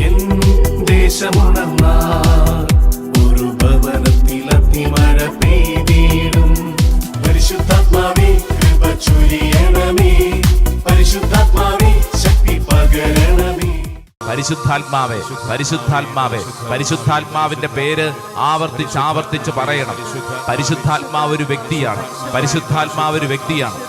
N ദേശമുണർന്നാൽ ഒരു ഭവനത്തിൽ അഗ്നിമഴ പെയ്തിടും. പരിശുദ്ധാത്മാവേ കൃപ ചൊരിയണമേ, പരിശുദ്ധാത്മാവേ ശക്തി പകരണമേ. പരിശുദ്ധാത്മാവേ, പരിശുദ്ധാത്മാവേ, പരിശുദ്ധാത്മാവിന്റെ പേര് ആവർത്തിച്ച് പറയണം. പരിശുദ്ധാത്മാവ് ഒരു വ്യക്തിയാണ്. പരിശുദ്ധാത്മാവ് ഒരു വ്യക്തിയാണ്.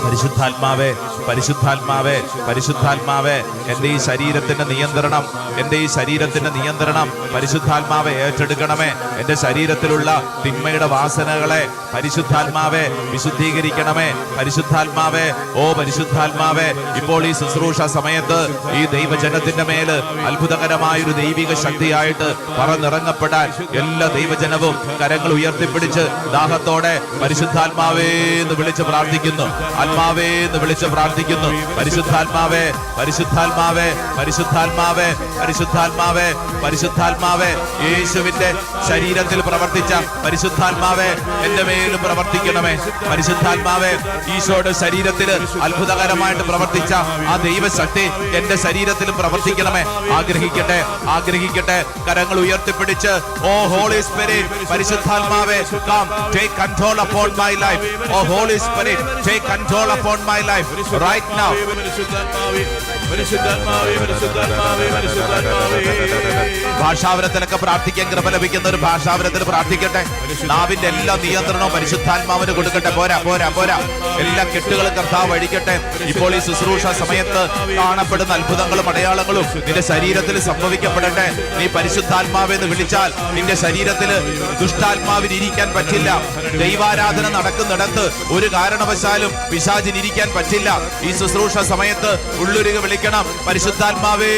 പരിശുദ്ധാത്മാവേ, പരിശുദ്ധാത്മാവേ, പരിശുദ്ധാത്മാവേ, എൻ്റെ ഈ ശരീരത്തിന്റെ നിയന്ത്രണം, എൻ്റെ ഈ ശരീരത്തിന്റെ നിയന്ത്രണം പരിശുദ്ധാത്മാവെ ഏറ്റെടുക്കണമേ. എൻ്റെ ശരീരത്തിലുള്ള തിന്മയുടെ വാസനകളെ പരിശുദ്ധാത്മാവെ വിശുദ്ധീകരിക്കണമേ. പരിശുദ്ധാത്മാവേ, ഓ പരിശുദ്ധാത്മാവേ, ഇപ്പോൾ ഈ ശുശ്രൂഷ സമയത്ത് ഈ ദൈവജനത്തിന്റെ മേല് അത്ഭുതകരമായൊരു ദൈവിക ശക്തിയായിട്ട് പറന്നിറങ്ങപ്പെടാൻ എല്ലാ ദൈവജനവും കരങ്ങൾ ഉയർത്തിപ്പിടിച്ച് ദാഹത്തോടെ പരിശുദ്ധാത്മാവേ എന്ന് വിളിച്ച് പ്രാർത്ഥിക്കുന്നു. ആത്മാവേ എന്ന് വിളിച്ച് പ്രാർത്ഥിക്കുന്നു. പരിശുദ്ധാത്മാവേ, പരിശുദ്ധാത്മാവേ, പരിശുദ്ധാത്മാവേ, പരിശുദ്ധാത്മാവേ, പരിശുദ്ധാത്മാവേ, യേശുവിന്റെ ശരീരത്തിൽ പ്രവർത്തിച്ച പരിശുദ്ധാത്മാവേ എന്റെ മേലും പ്രവർത്തിക്കണമേ. പരിശുദ്ധാത്മാവേ, ഈശോയുടെ ശരീരത്തിൽ അത്ഭുതകരമായിട്ട് പ്രവർത്തിച്ച ആ ദൈവശക്തി എന്റെ ശരീരത്തിലും പ്രവർത്തിക്കണമേ. ആഗ്രഹിക്കട്ടെ, ആഗ്രഹിക്കട്ടെ. കരങ്ങൾ ഉയർത്തിപ്പിടിച്ച് ഓ ഹോളി സ്പിരിറ്റ്, പരിശുദ്ധാത്മാവേ, come take control upon my life. Oh holy spirit, take control upon my life right now. ഭാഷാവരത്തിലൊക്കെ പ്രാർത്ഥിക്കാൻ കൃപ ലഭിക്കുന്ന ഒരു ഭാഷാവരത്തിൽ പ്രാർത്ഥിക്കട്ടെ. നാവിന്റെ എല്ലാ നിയന്ത്രണവും പരിശുദ്ധാത്മാവിന് കൊടുക്കട്ടെ. പോരാ പോരാ പോരാ, എല്ലാ കെട്ടുകളും കർത്താവ് അഴിക്കട്ടെ. ഇപ്പോൾ ഈ ശുശ്രൂഷ സമയത്ത് കാണപ്പെടുന്ന അത്ഭുതങ്ങളും അടയാളങ്ങളും നിന്റെ ശരീരത്തിൽ സംഭവിക്കപ്പെടട്ടെ. നീ പരിശുദ്ധാത്മാവെന്ന് വിളിച്ചാൽ നിന്റെ ശരീരത്തിൽ ദുഷ്ടാത്മാവിന് ഇരിക്കാൻ പറ്റില്ല. ദൈവാരാധന നടക്കുന്നിടത്ത് ഒരു കാരണവശാലും പിശാചിനിരിക്കാൻ പറ്റില്ല. ഈ ശുശ്രൂഷ സമയത്ത് ഉള്ളുരുക വിളിക്കണം, പരിശുദ്ധാത്മാവേ.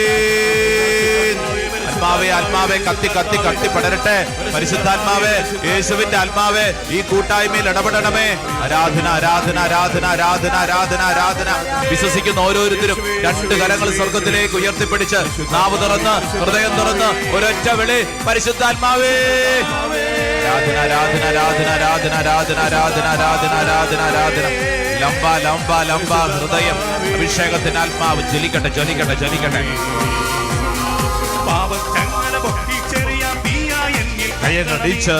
ആത്മാവേ, ആത്മാവേ, കത്തി കത്തി കത്തി പടരട്ടെ. പരിശുദ്ധാത്മാവേ, യേശുവിന്റെ ആത്മാവേ, ഈ കൂട്ടായ്മയിൽ ഇടപെടണമേ. ആരാധന, ആരാധന, ആരാധന, ആരാധന, ആരാധന, ആരാധന. വിശ്വസിക്കുന്ന ഓരോരുത്തരും രണ്ട് കരങ്ങൾ സ്വർഗത്തിലേക്ക് ഉയർത്തിപ്പിടിച്ച് നാവ് തുറന്ന് ഹൃദയം തുറന്ന് ഒരൊറ്റ വിളി, പരിശുദ്ധാത്മാവേ. ആരാധന, ആരാധന, ആരാധന, ആരാധന, ആരാധന, ആരാധന, ആരാധന, ആരാധന, ആരാധന. ലംബ ലംബ ലംബ ഹൃദയം അഭിഷേകത്തിന് ആത്മാവ് ജ്വലിക്കട്ടെ, ജ്വലിക്കട്ടെ, ജ്വലിക്കട്ടെ. കയ്യടിച്ച്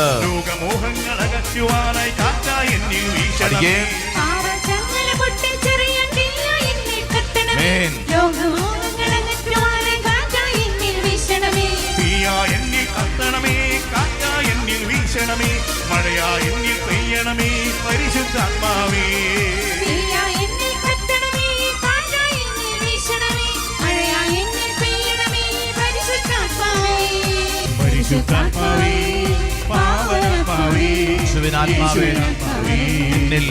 മഴയാ എന്നിൽ പെയ്യണമേ പരിശുദ്ധാത്മാവേ. പരിശുദ്ധാത്മാവേ, പാവനാത്മാവേ, യേശുവിനാത്മാവേ എന്നിൽ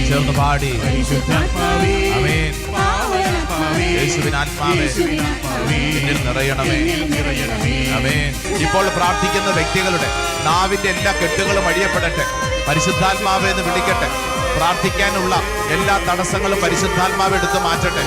ചേർന്ന് പാടി. പരിശുദ്ധാത്മാവേ, ആമേൻ. പാവനാത്മാവേ, യേശുവിനാത്മാവേ എന്നിൽ നിറയണമേ. ആമേൻ. ഇപ്പോൾ പ്രാർത്ഥിക്കുന്ന വ്യക്തികളുടെ നാവിന്റെ എല്ലാ കെട്ടുകളും അഴിയപ്പെടട്ടെ. പരിശുദ്ധാത്മാവേ എന്ന് വിളിക്കട്ടെ. പ്രാർത്ഥിക്കാനുള്ള എല്ലാ തടസ്സങ്ങളും പരിശുദ്ധാത്മാവ് എടുത്തു മാറ്റട്ടെ.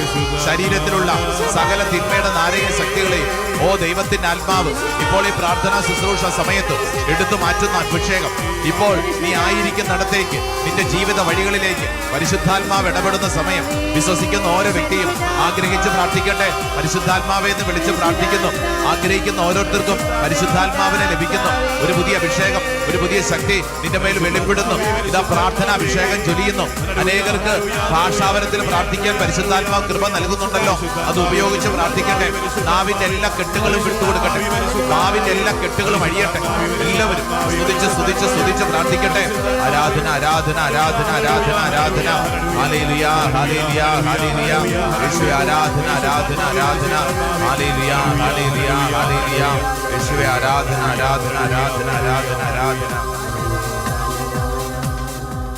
ശരീരത്തിലുള്ള സകല തിന്മയുടെ നാരക ശക്തികളെയും ഓ ദൈവത്തിന്റെ ആത്മാവ് ഇപ്പോൾ ഈ പ്രാർത്ഥനാ ശുശ്രൂഷ സമയത്ത് എടുത്തു മാറ്റുന്ന അഭിഷേകം ഇപ്പോൾ നീ ആയിരിക്കുന്നിടത്തേക്ക്, നിന്റെ ജീവിത വഴികളിലേക്ക് പരിശുദ്ധാത്മാവ് ഇടപെടുന്ന സമയം വിശ്വസിക്കുന്ന ഓരോ വ്യക്തിയും ആഗ്രഹിച്ച് പ്രാർത്ഥിക്കട്ടെ. പരിശുദ്ധാത്മാവെ എന്ന് വിളിച്ച് പ്രാർത്ഥിക്കുന്നു. ആഗ്രഹിക്കുന്ന ഓരോരുത്തർക്കും പരിശുദ്ധാത്മാവിനെ ലഭിക്കുന്നു. ഒരു പുതിയ അഭിഷേകം, ഒരു പുതിയ ശക്തി നിന്റെ മേൽ വെളിപ്പെടുന്നു. ഇതാ പ്രാർത്ഥന അഭിഷേകം ജ്വലിയുന്നു. അനേകർക്ക് ഭാഷാവരത്തിൽ പ്രാർത്ഥിക്കാൻ പരിശുദ്ധാത്മാവ് കൃപ നൽകുന്നുണ്ടല്ലോ, അത് ഉപയോഗിച്ച് പ്രാർത്ഥിക്കട്ടെ. നാവിന്റെ എല്ലാ കെട്ടുകളും വിട്ടുകൊടുക്കട്ടെ. നാവിന്റെ എല്ലാ കെട്ടുകളും അഴിയട്ടെ. എല്ലാവരും സ്തുതിച്ച് സ്തുതിച്ച് സ്തുതിച്ച് പ്രാർത്ഥിക്കട്ടെ. ആരാധന, ആരാധന, ആരാധന, ആരാധന, ആരാധന. Hallelujah, hallelujah, hallelujah. യേശുവേ ആരാധന, ആരാധന, ആരാധന. Hallelujah, hallelujah, hallelujah. യേശുവേ ആരാധന, ആരാധന, ആരാധന, ആരാധന, ആരാധന.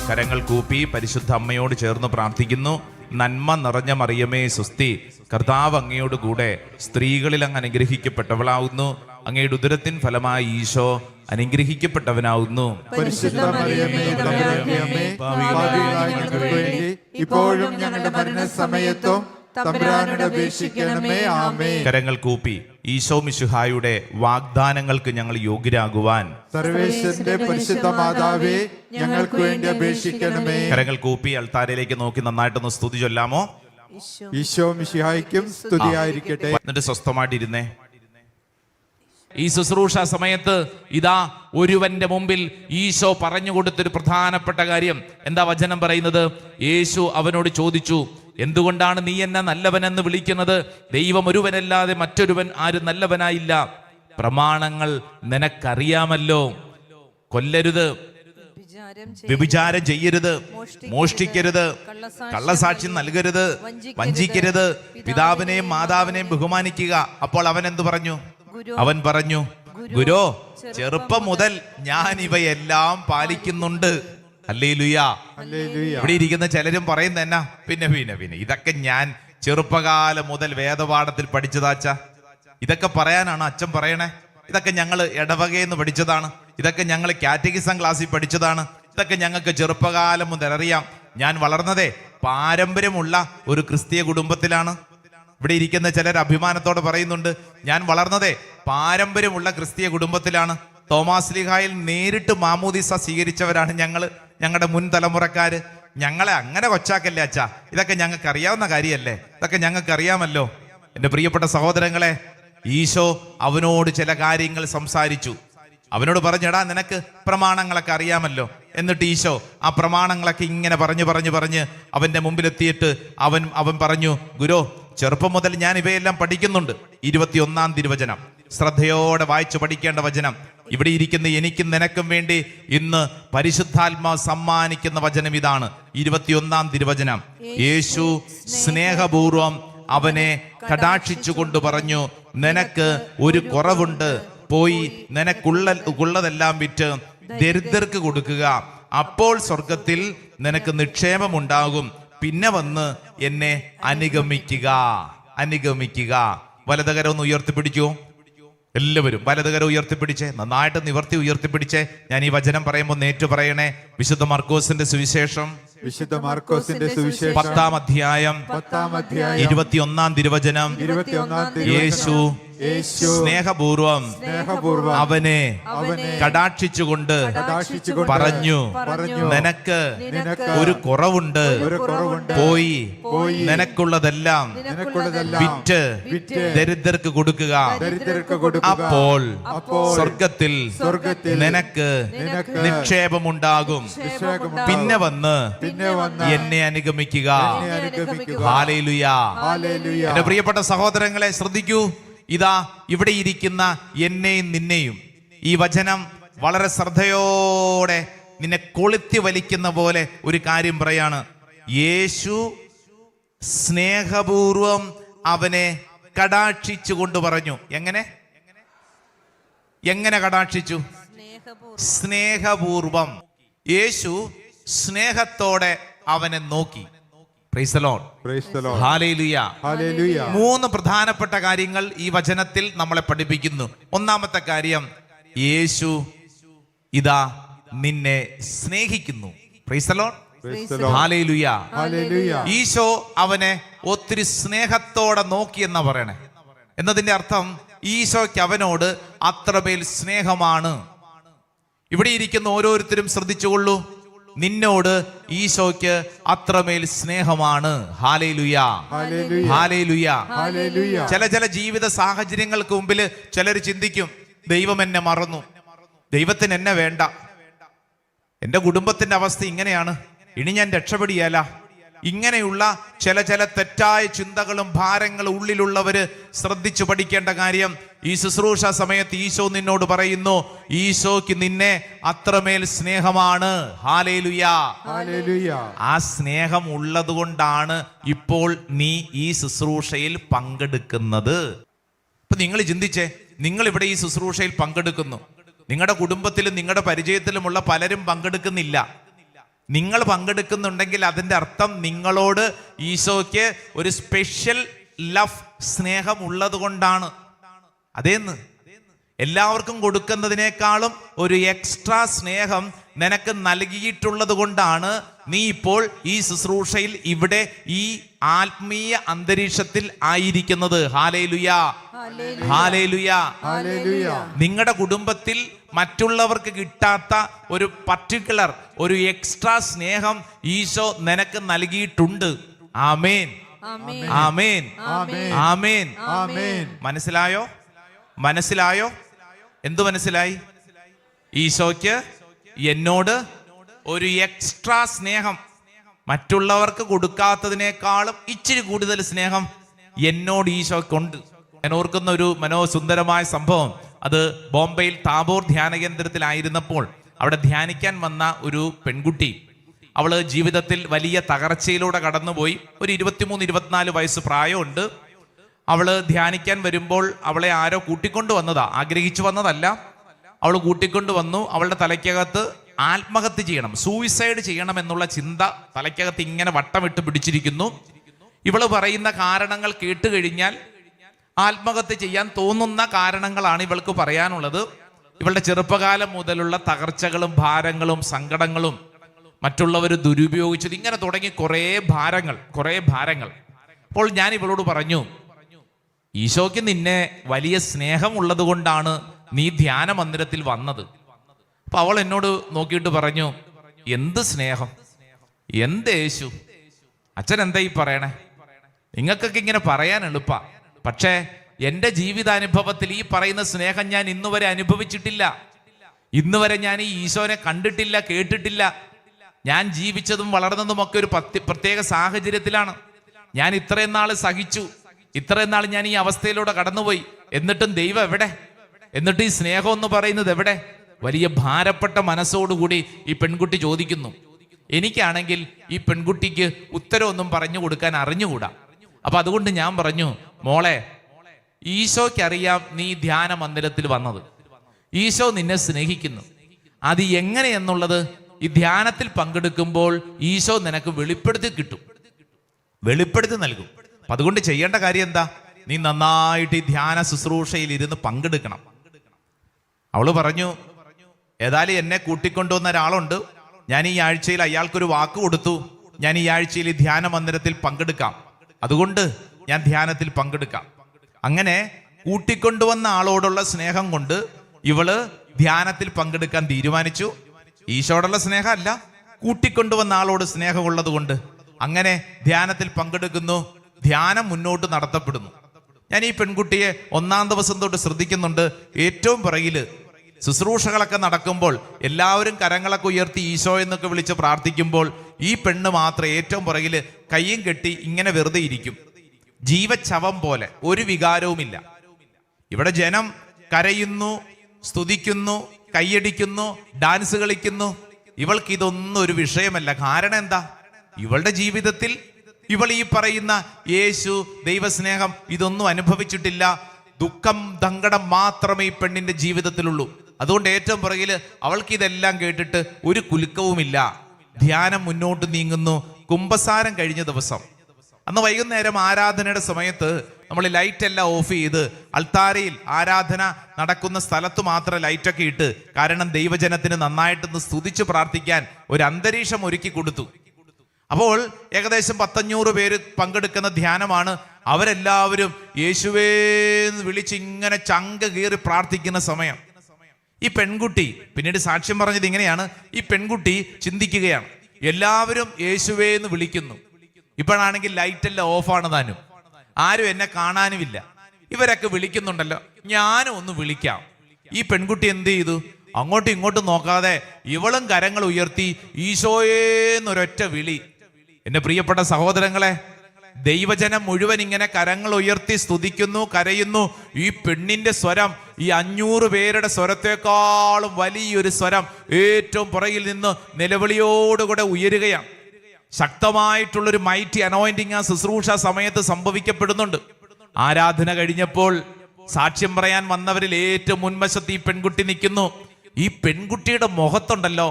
കരങ്ങൾ കൂപ്പി പരിശുദ്ധ അമ്മയോട് ചേർന്ന് പ്രാർത്ഥിക്കുന്നു. നന്മ നിറഞ്ഞ മറിയമേ സ്വസ്തി, കർത്താവ് അങ്ങയോട് കൂടെ സ്ത്രീകളിൽ അങ്ങ് അനുഗ്രഹിക്കപ്പെട്ടവളാവുന്നു. അങ്ങയുടെ ഉദരത്തിൻ ഫലമായി ഈശോ അനുഗ്രഹിക്കപ്പെട്ടവനാവുന്നു. ഇപ്പോഴും ഞങ്ങളുടെ മരണസമയത്തും തമ്പുരാനോട് അപേക്ഷിക്കണമേ. ആമേൻ. കരങ്ങൾ കൂപ്പി ഈശോ മിശിഹായുടെ വാഗ്ദാനങ്ങൾക്ക് ഞങ്ങൾ യോഗ്യരാകുവാൻ സർവേശ്വരന്റെ പരിശുദ്ധ മാതാവേ, ഞങ്ങൾക്ക് വേണ്ടി അപേക്ഷിക്കണമേ. കരങ്ങൾ കൂപ്പി അൾത്താരയിലേക്ക് നോക്കി നന്നായിട്ടൊന്ന് സ്തുതി ചൊല്ലാമോ? ഈശോ മിശിഹായ്ക്കും സ്തുതിയായിരിക്കട്ടെ. എന്നിട്ട് സ്വസ്ഥമായിട്ടിരുന്നേ. ഈ ശുശ്രൂഷ സമയത്ത് ഇതാ ഒരുവന്റെ മുമ്പിൽ ഈശോ പറഞ്ഞു കൊടുത്തൊരു പ്രധാനപ്പെട്ട കാര്യം എന്താ വചനം പറയുന്നത്? യേശു അവനോട് ചോദിച്ചു, എന്തുകൊണ്ടാണ് നീ എന്നെ നല്ലവനെന്ന് വിളിക്കുന്നത്? ദൈവം ഒരുവനല്ലാതെ മറ്റൊരുവൻ ആരും നല്ലവനായില്ല. പ്രമാണങ്ങൾ നിനക്കറിയാമല്ലോ. കൊല്ലരുത്, വ്യഭിചാരം ചെയ്യരുത്, മോഷ്ടിക്കരുത്, കള്ളസാക്ഷ്യം നൽകരുത്, വഞ്ചിക്കരുത്, പിതാവിനെയും മാതാവിനെയും ബഹുമാനിക്കുക. അപ്പോൾ അവൻ എന്തു പറഞ്ഞു? അവൻ പറഞ്ഞു, ഗുരു, ചെറുപ്പം മുതൽ ഞാൻ ഇവയെല്ലാം പാലിക്കുന്നുണ്ട്. ഹല്ലേലൂയ. ഇവിടെ ഇരിക്കുന്ന ചിലരും പറയുന്ന എന്നാ, പിന്നെ ഇതൊക്കെ ഞാൻ ചെറുപ്പകാലം മുതൽ വേദപാഠത്തിൽ പഠിച്ചതാച്ച. ഇതൊക്കെ പറയാനാണ് അച്ഛൻ പറയണേ. ഇതൊക്കെ ഞങ്ങൾ ഇടവകയെന്ന് പഠിച്ചതാണ്, ഇതൊക്കെ ഞങ്ങൾ കാറ്റഗിസം ക്ലാസ്സിൽ പഠിച്ചതാണ്, ഇതൊക്കെ ഞങ്ങൾക്ക് ചെറുപ്പകാലം മുതൽ അറിയാം. ഞാൻ വളർന്നതേ പാരമ്പര്യമുള്ള ഒരു ക്രിസ്തീയ കുടുംബത്തിലാണ്. ഇവിടെ ഇരിക്കുന്ന ചിലർ അഭിമാനത്തോടെ പറയുന്നുണ്ട്, ഞാൻ വളർന്നതേ പാരമ്പര്യമുള്ള ക്രിസ്തീയ കുടുംബത്തിലാണ്. തോമാസ് ലീഹായിൽ നേരിട്ട് മാമോദീസ സ്വീകരിച്ചവരാണ് ഞങ്ങളുടെ മുൻ തലമുറക്കാര്. ഞങ്ങളെ അങ്ങനെ കൊച്ചാക്കല്ലേ അച്ഛാ, ഇതൊക്കെ ഞങ്ങൾക്ക് അറിയാവുന്ന കാര്യമല്ലേ, ഇതൊക്കെ ഞങ്ങൾക്ക് അറിയാമല്ലോ. എൻ്റെ പ്രിയപ്പെട്ട സഹോദരങ്ങളെ, ഈശോ അവനോട് ചില കാര്യങ്ങൾ സംസാരിച്ചു. അവനോട് പറഞ്ഞെടാ, നിനക്ക് പ്രമാണങ്ങളൊക്കെ അറിയാമല്ലോ. എന്നിട്ട് ഈശോ ആ പ്രമാണങ്ങളൊക്കെ ഇങ്ങനെ പറഞ്ഞ് അവന്റെ മുമ്പിലെത്തിയിട്ട് അവൻ പറഞ്ഞു, ഗുരു, ചെറുപ്പം മുതൽ ഞാൻ ഇവയെല്ലാം പഠിക്കുന്നുണ്ട്. 21-ാം തിരുവചനം ശ്രദ്ധയോടെ വായിച്ചു പഠിക്കേണ്ട വചനം. ഇവിടെ ഇരിക്കുന്ന എനിക്കും നിനക്കും വേണ്ടി ഇന്ന് പരിശുദ്ധാത്മാവ് സമ്മാനിക്കുന്ന വചനം ഇതാണ്. 21-ാം തിരുവചനം. യേശു സ്നേഹപൂർവം അവനെ കടാക്ഷിച്ചുകൊണ്ട് പറഞ്ഞു, നിനക്ക് ഒരു കുറവുണ്ട്, പോയി നിനക്കുള്ളതെല്ലാം വിറ്റ് ദരിദ്രർക്ക് കൊടുക്കുക, അപ്പോൾ സ്വർഗത്തിൽ നിനക്ക് നിക്ഷേപമുണ്ടാകും. പിന്നെ വന്ന് എന്നെ അനുഗമിക്കുക. വലതുകരം ഒന്ന് ഉയർത്തിപ്പിടിക്കൂ എല്ലാവരും. വലതുകരം ഉയർത്തിപ്പിടിച്ചേ, നന്നായിട്ട് നിവർത്തി ഉയർത്തിപ്പിടിച്ചേ. ഞാൻ ഈ വചനം പറയുമ്പോൾ നേറ്റു പറയണേ. വിശുദ്ധ മർക്കോസിന്റെ സുവിശേഷം 10-ാം അധ്യായം 21-ാം തിരുവചനം. യേശു സ്നേഹപൂർവം അവനെ കടാക്ഷിച്ചുകൊണ്ട് പറഞ്ഞു, നിനക്ക് ഒരു കുറവുണ്ട്, പോയി നിനക്കുള്ളതെല്ലാം വിറ്റ് ദരിദ്രർക്ക് കൊടുക്കുക, അപ്പോൾ സ്വർഗത്തിൽ നിനക്ക് നിക്ഷേപമുണ്ടാകും. പിന്നെ വന്ന് എന്നെ അനുഗമിക്കുക. ഹല്ലേലൂയ. എന്റെ പ്രിയപ്പെട്ട സഹോദരങ്ങളെ ശ്രദ്ധിക്കൂ. ഇതാ ഇവിടെ ഇരിക്കുന്ന എന്നെയും നിന്നെയും ഈ വചനം വളരെ ശ്രദ്ധയോടെ നിന്നെ കൊളുത്തി വലിക്കുന്ന പോലെ ഒരു കാര്യം പറയാണ്. യേശു സ്നേഹപൂർവം അവനെ കടാക്ഷിച്ചു കൊണ്ട് പറഞ്ഞു. എങ്ങനെ കടാക്ഷിച്ചു? സ്നേഹപൂർവം. യേശു സ്നേഹത്തോടെ അവനെ നോക്കി. Price the Lord. ഹല്ലേലൂയ. 3 പ്രധാനപ്പെട്ട കാര്യങ്ങൾ ഈ വചനത്തിൽ നമ്മളെ പഠിപ്പിക്കുന്നു. ഒന്നാമത്തെ കാര്യം, യേശു ഇതാ നിന്നെ സ്നേഹിക്കുന്നു. Praise the Lord. Hallelujah. Eesho അവനെ ഒത്തിരി സ്നേഹത്തോടെ നോക്കി എന്നാ പറയണേ. എന്നതിന്റെ അർത്ഥം ഈശോയ്ക്ക് അവനോട് അത്രമേൽ സ്നേഹമാണ്. ഇവിടെ ഇരിക്കുന്ന ഓരോരുത്തരും ശ്രദ്ധിച്ചുകൊള്ളൂ, നിന്നോട് ഈശോയ്ക്ക് അത്രമേൽ സ്നേഹമാണ്. ഹല്ലേലൂയ. ഹല്ലേലൂയ. ചില ജീവിത സാഹചര്യങ്ങൾക്ക് മുമ്പിൽ ചിലർ ചിന്തിക്കും, ദൈവം എന്നെ മറന്നു, ദൈവത്തിന് എന്നെ വേണ്ട, എൻ്റെ കുടുംബത്തിന്റെ അവസ്ഥ ഇങ്ങനെയാണ്, ഇനി ഞാൻ രക്ഷപ്പെടിയാല. ഇങ്ങനെയുള്ള ചില തെറ്റായ ചിന്തകളും ഭാരങ്ങളും ഉള്ളിലുള്ളവര് ശ്രദ്ധിച്ചു പഠിക്കേണ്ട കാര്യം, ഈ ശുശ്രൂഷ സമയത്ത് ഈശോ നിന്നോട് പറയുന്നു, ഈശോയ്ക്ക് നിന്നെ അത്രമേൽ സ്നേഹമാണ്. ഹല്ലേലൂയ. ആ സ്നേഹം ഉള്ളത് കൊണ്ടാണ് ഇപ്പോൾ നീ ഈ ശുശ്രൂഷയിൽ പങ്കെടുക്കുന്നത്. ഇപ്പൊ നിങ്ങൾ ചിന്തിച്ചേ, നിങ്ങൾ ഇവിടെ ഈ ശുശ്രൂഷയിൽ പങ്കെടുക്കുന്നു, നിങ്ങളുടെ കുടുംബത്തിലും നിങ്ങളുടെ പരിചയത്തിലുമുള്ള പലരും പങ്കെടുക്കുന്നില്ല. നിങ്ങൾ പങ്കെടുക്കുന്നുണ്ടെങ്കിൽ അതിൻ്റെ അർത്ഥം നിങ്ങളോട് ഈശോയ്ക്ക് ഒരു സ്പെഷ്യൽ ലവ്, സ്നേഹം ഉള്ളത് കൊണ്ടാണ്. അതേന്ന് എല്ലാവർക്കും കൊടുക്കുന്നതിനേക്കാളും ഒരു എക്സ്ട്രാ സ്നേഹം നിനക്ക് നൽകിയിട്ടുള്ളത് കൊണ്ടാണ് നീ ഇപ്പോൾ ഈ ശുശ്രൂഷയിൽ ഇവിടെ ഈ ആത്മീയ അന്തരീക്ഷത്തിൽ ആയിരിക്കുന്നത്. ഹല്ലേലൂയ. ഹല്ലേലൂയ. നിങ്ങളുടെ കുടുംബത്തിൽ മറ്റുള്ളവർക്ക് കിട്ടാത്ത ഒരു പർട്ടിക്കുലർ, ഒരു എക്സ്ട്രാ സ്നേഹം ഈശോ നിനക്ക് നൽകിയിട്ടുണ്ട്. ആമേൻ. ആമേൻ, ആമേൻ. ആമേൻ. മനസ്സിലായോ? എന്തു മനസ്സിലായി? ഈശോയ്ക്ക് എന്നോട് ഒരു എക്സ്ട്രാ സ്നേഹം, മറ്റുള്ളവർക്ക് കൊടുക്കാത്തതിനേക്കാളും ഇച്ചിരി കൂടുതൽ സ്നേഹം എന്നോട് ഈശോയ്ക്കുണ്ട്. ഞാൻ ഓർക്കുന്ന ഒരു മനോസുന്ദരമായ സംഭവം, അത് ബോംബെയിൽ താബോർ ധ്യാന കേന്ദ്രത്തിലായിരുന്നപ്പോൾ അവിടെ ധ്യാനിക്കാൻ വന്ന ഒരു പെൺകുട്ടി, അവള് ജീവിതത്തിൽ വലിയ തകർച്ചയിലൂടെ കടന്നുപോയി. ഒരു 23-24 വയസ്സ് പ്രായമുണ്ട്. അവള് ധ്യാനിക്കാൻ വരുമ്പോൾ അവളെ ആരോ കൂട്ടിക്കൊണ്ടു വന്നതാ, ആഗ്രഹിച്ചു വന്നതല്ല. അവൾ കൂട്ടിക്കൊണ്ടു വന്നു. അവളുടെ തലയ്ക്കകത്ത് ആത്മഹത്യ ചെയ്യണം, സൂയിസൈഡ് ചെയ്യണം എന്നുള്ള ചിന്ത തലയ്ക്കകത്ത് ഇങ്ങനെ വട്ടമിട്ട് പിടിച്ചിരിക്കുന്നു. ഇവള് പറയുന്ന കാരണങ്ങൾ കേട്ടുകഴിഞ്ഞാൽ ആത്മഹത്യ ചെയ്യാൻ തോന്നുന്ന കാരണങ്ങളാണ് ഇവൾക്ക് പറയാനുള്ളത്. ഇവളുടെ ചെറുപ്പകാലം മുതലുള്ള തകർച്ചകളും ഭാരങ്ങളും സങ്കടങ്ങളും മറ്റുള്ളവർ ദുരുപയോഗിച്ചത്, ഇങ്ങനെ തുടങ്ങി കുറേ ഭാരങ്ങൾ. അപ്പോൾ ഞാൻ ഇവളോട് പറഞ്ഞു, ഈശോയ്ക്ക് നിന്നെ വലിയ സ്നേഹം ഉള്ളത് കൊണ്ടാണ് നീ ധ്യാന മന്ദിരത്തിൽ വന്നത്. അപ്പൊ അവൾ എന്നോട് നോക്കിയിട്ട് പറഞ്ഞു, എന്ത് സ്നേഹം, എന്ത് യേശു, അച്ഛൻ എന്താ ഈ പറയണേ? നിങ്ങൾക്കൊക്കെ ഇങ്ങനെ പറയാൻ എളുപ്പാ, പക്ഷേ എൻ്റെ ജീവിതാനുഭവത്തിൽ ഈ പറയുന്ന സ്നേഹം ഞാൻ ഇന്നുവരെ അനുഭവിച്ചിട്ടില്ല. ഇന്നുവരെ ഞാൻ ഈ ഈശോനെ കണ്ടിട്ടില്ല, കേട്ടിട്ടില്ല. ഞാൻ ജീവിച്ചതും വളർന്നതും ഒക്കെ ഒരു പ്രത്യേക സാഹചര്യത്തിലാണ്. ഞാൻ ഇത്രയും നാൾ സഹിച്ചു, ഇത്രയും നാൾ ഞാൻ ഈ അവസ്ഥയിലൂടെ കടന്നുപോയി. എന്നിട്ടും ദൈവം എവിടെ? എന്നിട്ട് ഈ സ്നേഹം എന്ന് പറയുന്നത് എവിടെ? വലിയ ഭാരപ്പെട്ട മനസ്സോടുകൂടി ഈ പെൺകുട്ടി ചോദിക്കുന്നു. എനിക്കാണെങ്കിൽ ഈ പെൺകുട്ടിക്ക് ഉത്തരവൊന്നും പറഞ്ഞു കൊടുക്കാൻ അറിഞ്ഞുകൂടാ. അപ്പൊ അതുകൊണ്ട് ഞാൻ പറഞ്ഞു, മോളെ, ഈശോയ്ക്കറിയാം നീ ധ്യാന മന്ദിരത്തിൽ വന്നത്. ഈശോ നിന്നെ സ്നേഹിക്കുന്നു. അത് എങ്ങനെയെന്നുള്ളത് ഈ ധ്യാനത്തിൽ പങ്കെടുക്കുമ്പോൾ ഈശോ നിനക്ക് വെളിപ്പെടുത്തി നൽകും. അപ്പൊ അതുകൊണ്ട് ചെയ്യേണ്ട കാര്യം എന്താ? നീ നന്നായിട്ട് ഈ ധ്യാന ശുശ്രൂഷയിൽ ഇരുന്ന് പങ്കെടുക്കണം. അവള് പറഞ്ഞു, ഏതായാലും എന്നെ കൂട്ടിക്കൊണ്ടുവന്ന ഒരാളുണ്ട്, ഞാൻ ഈ ആഴ്ചയിൽ അയാൾക്കൊരു വാക്ക് കൊടുത്തു, ഞാൻ ഈ ആഴ്ചയിൽ ഈ ധ്യാന മന്ദിരത്തിൽ പങ്കെടുക്കാം, അതുകൊണ്ട് ഞാൻ ധ്യാനത്തിൽ പങ്കെടുക്കാം. അങ്ങനെ കൂട്ടിക്കൊണ്ടുവന്ന ആളോടുള്ള സ്നേഹം കൊണ്ട് ഇവള് ധ്യാനത്തിൽ പങ്കെടുക്കാൻ തീരുമാനിച്ചു. ഈശോടുള്ള സ്നേഹമല്ല, കൂട്ടിക്കൊണ്ടുവന്ന ആളോട് സ്നേഹമുള്ളത് കൊണ്ട് അങ്ങനെ ധ്യാനത്തിൽ പങ്കെടുക്കുന്നു. ധ്യാനം മുന്നോട്ട് നടത്തപ്പെടുന്നു. ഞാൻ ഈ പെൺകുട്ടിയെ 1-ാം ദിവസം തൊട്ട് ശ്രദ്ധിക്കുന്നുണ്ട്. ഏറ്റവും പുറകില് ശുശ്രൂഷകളൊക്കെ നടക്കുമ്പോൾ എല്ലാവരും കരങ്ങളൊക്കെ ഉയർത്തി ഈശോ എന്നൊക്കെ വിളിച്ച് പ്രാർത്ഥിക്കുമ്പോൾ ഈ പെണ്ണ് മാത്രം ഏറ്റവും പുറകില് കയ്യും കെട്ടി ഇങ്ങനെ വെറുതെ ഇരിക്കും, ജീവച്ഛവം പോലെ, ഒരു വികാരവുമില്ല. ഇവിടെ ജനം കരയുന്നു, സ്തുതിക്കുന്നു, കൈയടിക്കുന്നു, ഡാൻസ് കളിക്കുന്നു. ഇവൾക്ക് ഇതൊന്നും ഒരു വിഷയമല്ല. കാരണം എന്താ? ഇവളുടെ ജീവിതത്തിൽ ഇവൾ ഈ പറയുന്ന യേശു, ദൈവസ്നേഹം ഇതൊന്നും അനുഭവിച്ചിട്ടില്ല. ദുഃഖം, സങ്കടം മാത്രമേ ഈ പെണ്ണിന്റെ ജീവിതത്തിലുള്ളൂ. അതുകൊണ്ട് ഏറ്റവും പുറകില് അവൾക്ക് ഇതെല്ലാം കേട്ടിട്ട് ഒരു കുലുക്കവുമില്ല. ധ്യാനം മുന്നോട്ട് നീങ്ങുന്നു. കുമ്പസാരം കഴിഞ്ഞ ദിവസം, അന്ന് വൈകുന്നേരം ആരാധനയുടെ സമയത്ത് നമ്മൾ ലൈറ്റ് എല്ലാം ഓഫ് ചെയ്ത് അൾത്താരയിൽ ആരാധന നടക്കുന്ന സ്ഥലത്ത് മാത്രം ലൈറ്റൊക്കെ ഇട്ട്, കാരണം ദൈവജനത്തിന് നന്നായിട്ടൊന്ന് സ്തുതിച്ച് പ്രാർത്ഥിക്കാൻ ഒരു അന്തരീക്ഷം ഒരുക്കി കൊടുത്തു. അപ്പോൾ ഏകദേശം 500 പേര് പങ്കെടുക്കുന്ന ധ്യാനമാണ്. അവരെല്ലാവരും യേശുവേന്ന് വിളിച്ച് ഇങ്ങനെ ചങ്ക കീറി പ്രാർത്ഥിക്കുന്ന സമയം ഈ പെൺകുട്ടി പിന്നീട് സാക്ഷ്യം പറഞ്ഞത് ഇങ്ങനെയാണ്. ഈ പെൺകുട്ടി ചിന്തിക്കുകയാണ്, എല്ലാവരും യേശുവേന്ന് വിളിക്കുന്നു, ഇപ്പോഴാണെങ്കിൽ ലൈറ്റെല്ലാം ഓഫാണ് താനും, ആരും എന്നെ കാണാനുമില്ല, ഇവരൊക്കെ വിളിക്കുന്നുണ്ടല്ലോ, ഞാനും ഒന്ന് വിളിക്കാം. ഈ പെൺകുട്ടി എന്ത് ചെയ്തു? അങ്ങോട്ടും ഇങ്ങോട്ടും നോക്കാതെ ഇവളും കരങ്ങൾ ഉയർത്തി ഈശോയേന്നൊരൊറ്റ വിളി. എന്റെ പ്രിയപ്പെട്ട സഹോദരങ്ങളെ, ദൈവജനം മുഴുവൻ ഇങ്ങനെ കരങ്ങൾ ഉയർത്തി സ്തുതിക്കുന്നു, കരയുന്നു. ഈ പെണ്ണിന്റെ സ്വരം ഈ 500 പേരുടെ സ്വരത്തെക്കാളും വലിയൊരു സ്വരം ഏറ്റവും പുറകിൽ നിന്ന് നിലവിളിയോടുകൂടെ ഉയരുകയാണ്. ശക്തമായിട്ടുള്ളൊരു മൈറ്റി അനോയിന്റിങ് ആ ശുശ്രൂഷ സമയത്ത് സംഭവിക്കപ്പെടുന്നുണ്ട്. ആരാധന കഴിഞ്ഞപ്പോൾ സാക്ഷ്യം പറയാൻ വന്നവരിൽ ഏറ്റവും മുൻവശത്ത് ഈ പെൺകുട്ടി നിൽക്കുന്നു. ഈ പെൺകുട്ടിയുടെ മുഖത്തുണ്ടല്ലോ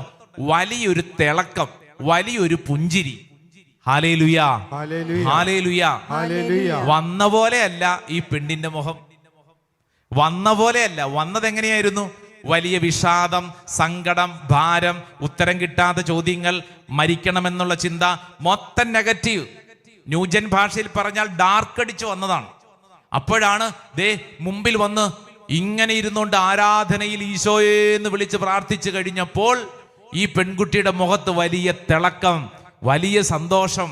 വലിയൊരു തിളക്കം, വലിയൊരു പുഞ്ചിരി. Hallelujah, hallelujah, hallelujah. വന്ന പോലെയല്ല ഈ പെണ്ണിന്റെ മുഖം, വന്ന പോലെയല്ല. വന്നത് എങ്ങനെയായിരുന്നു? വലിയ വിഷാദം, സങ്കടം, ഭാരം, ഉത്തരം കിട്ടാത്ത ചോദ്യങ്ങൾ, മരിക്കണമെന്നുള്ള ചിന്ത, മൊത്തം നെഗറ്റീവ്. ന്യൂജൻ ഭാഷയിൽ പറഞ്ഞാൽ ഡാർക്ക് അടിച്ചു വന്നതാണ്. അപ്പോഴാണ് ദേ മുമ്പിൽ വന്ന് ഇങ്ങനെ ഇരുന്നുകൊണ്ട് ആരാധനയിൽ ഈശോയെന്ന് വിളിച്ച് പ്രാർത്ഥിച്ചു കഴിഞ്ഞപ്പോൾ ഈ പെൺകുട്ടിയുടെ മുഖത്ത് വലിയ തിളക്കം, വലിയ സന്തോഷം.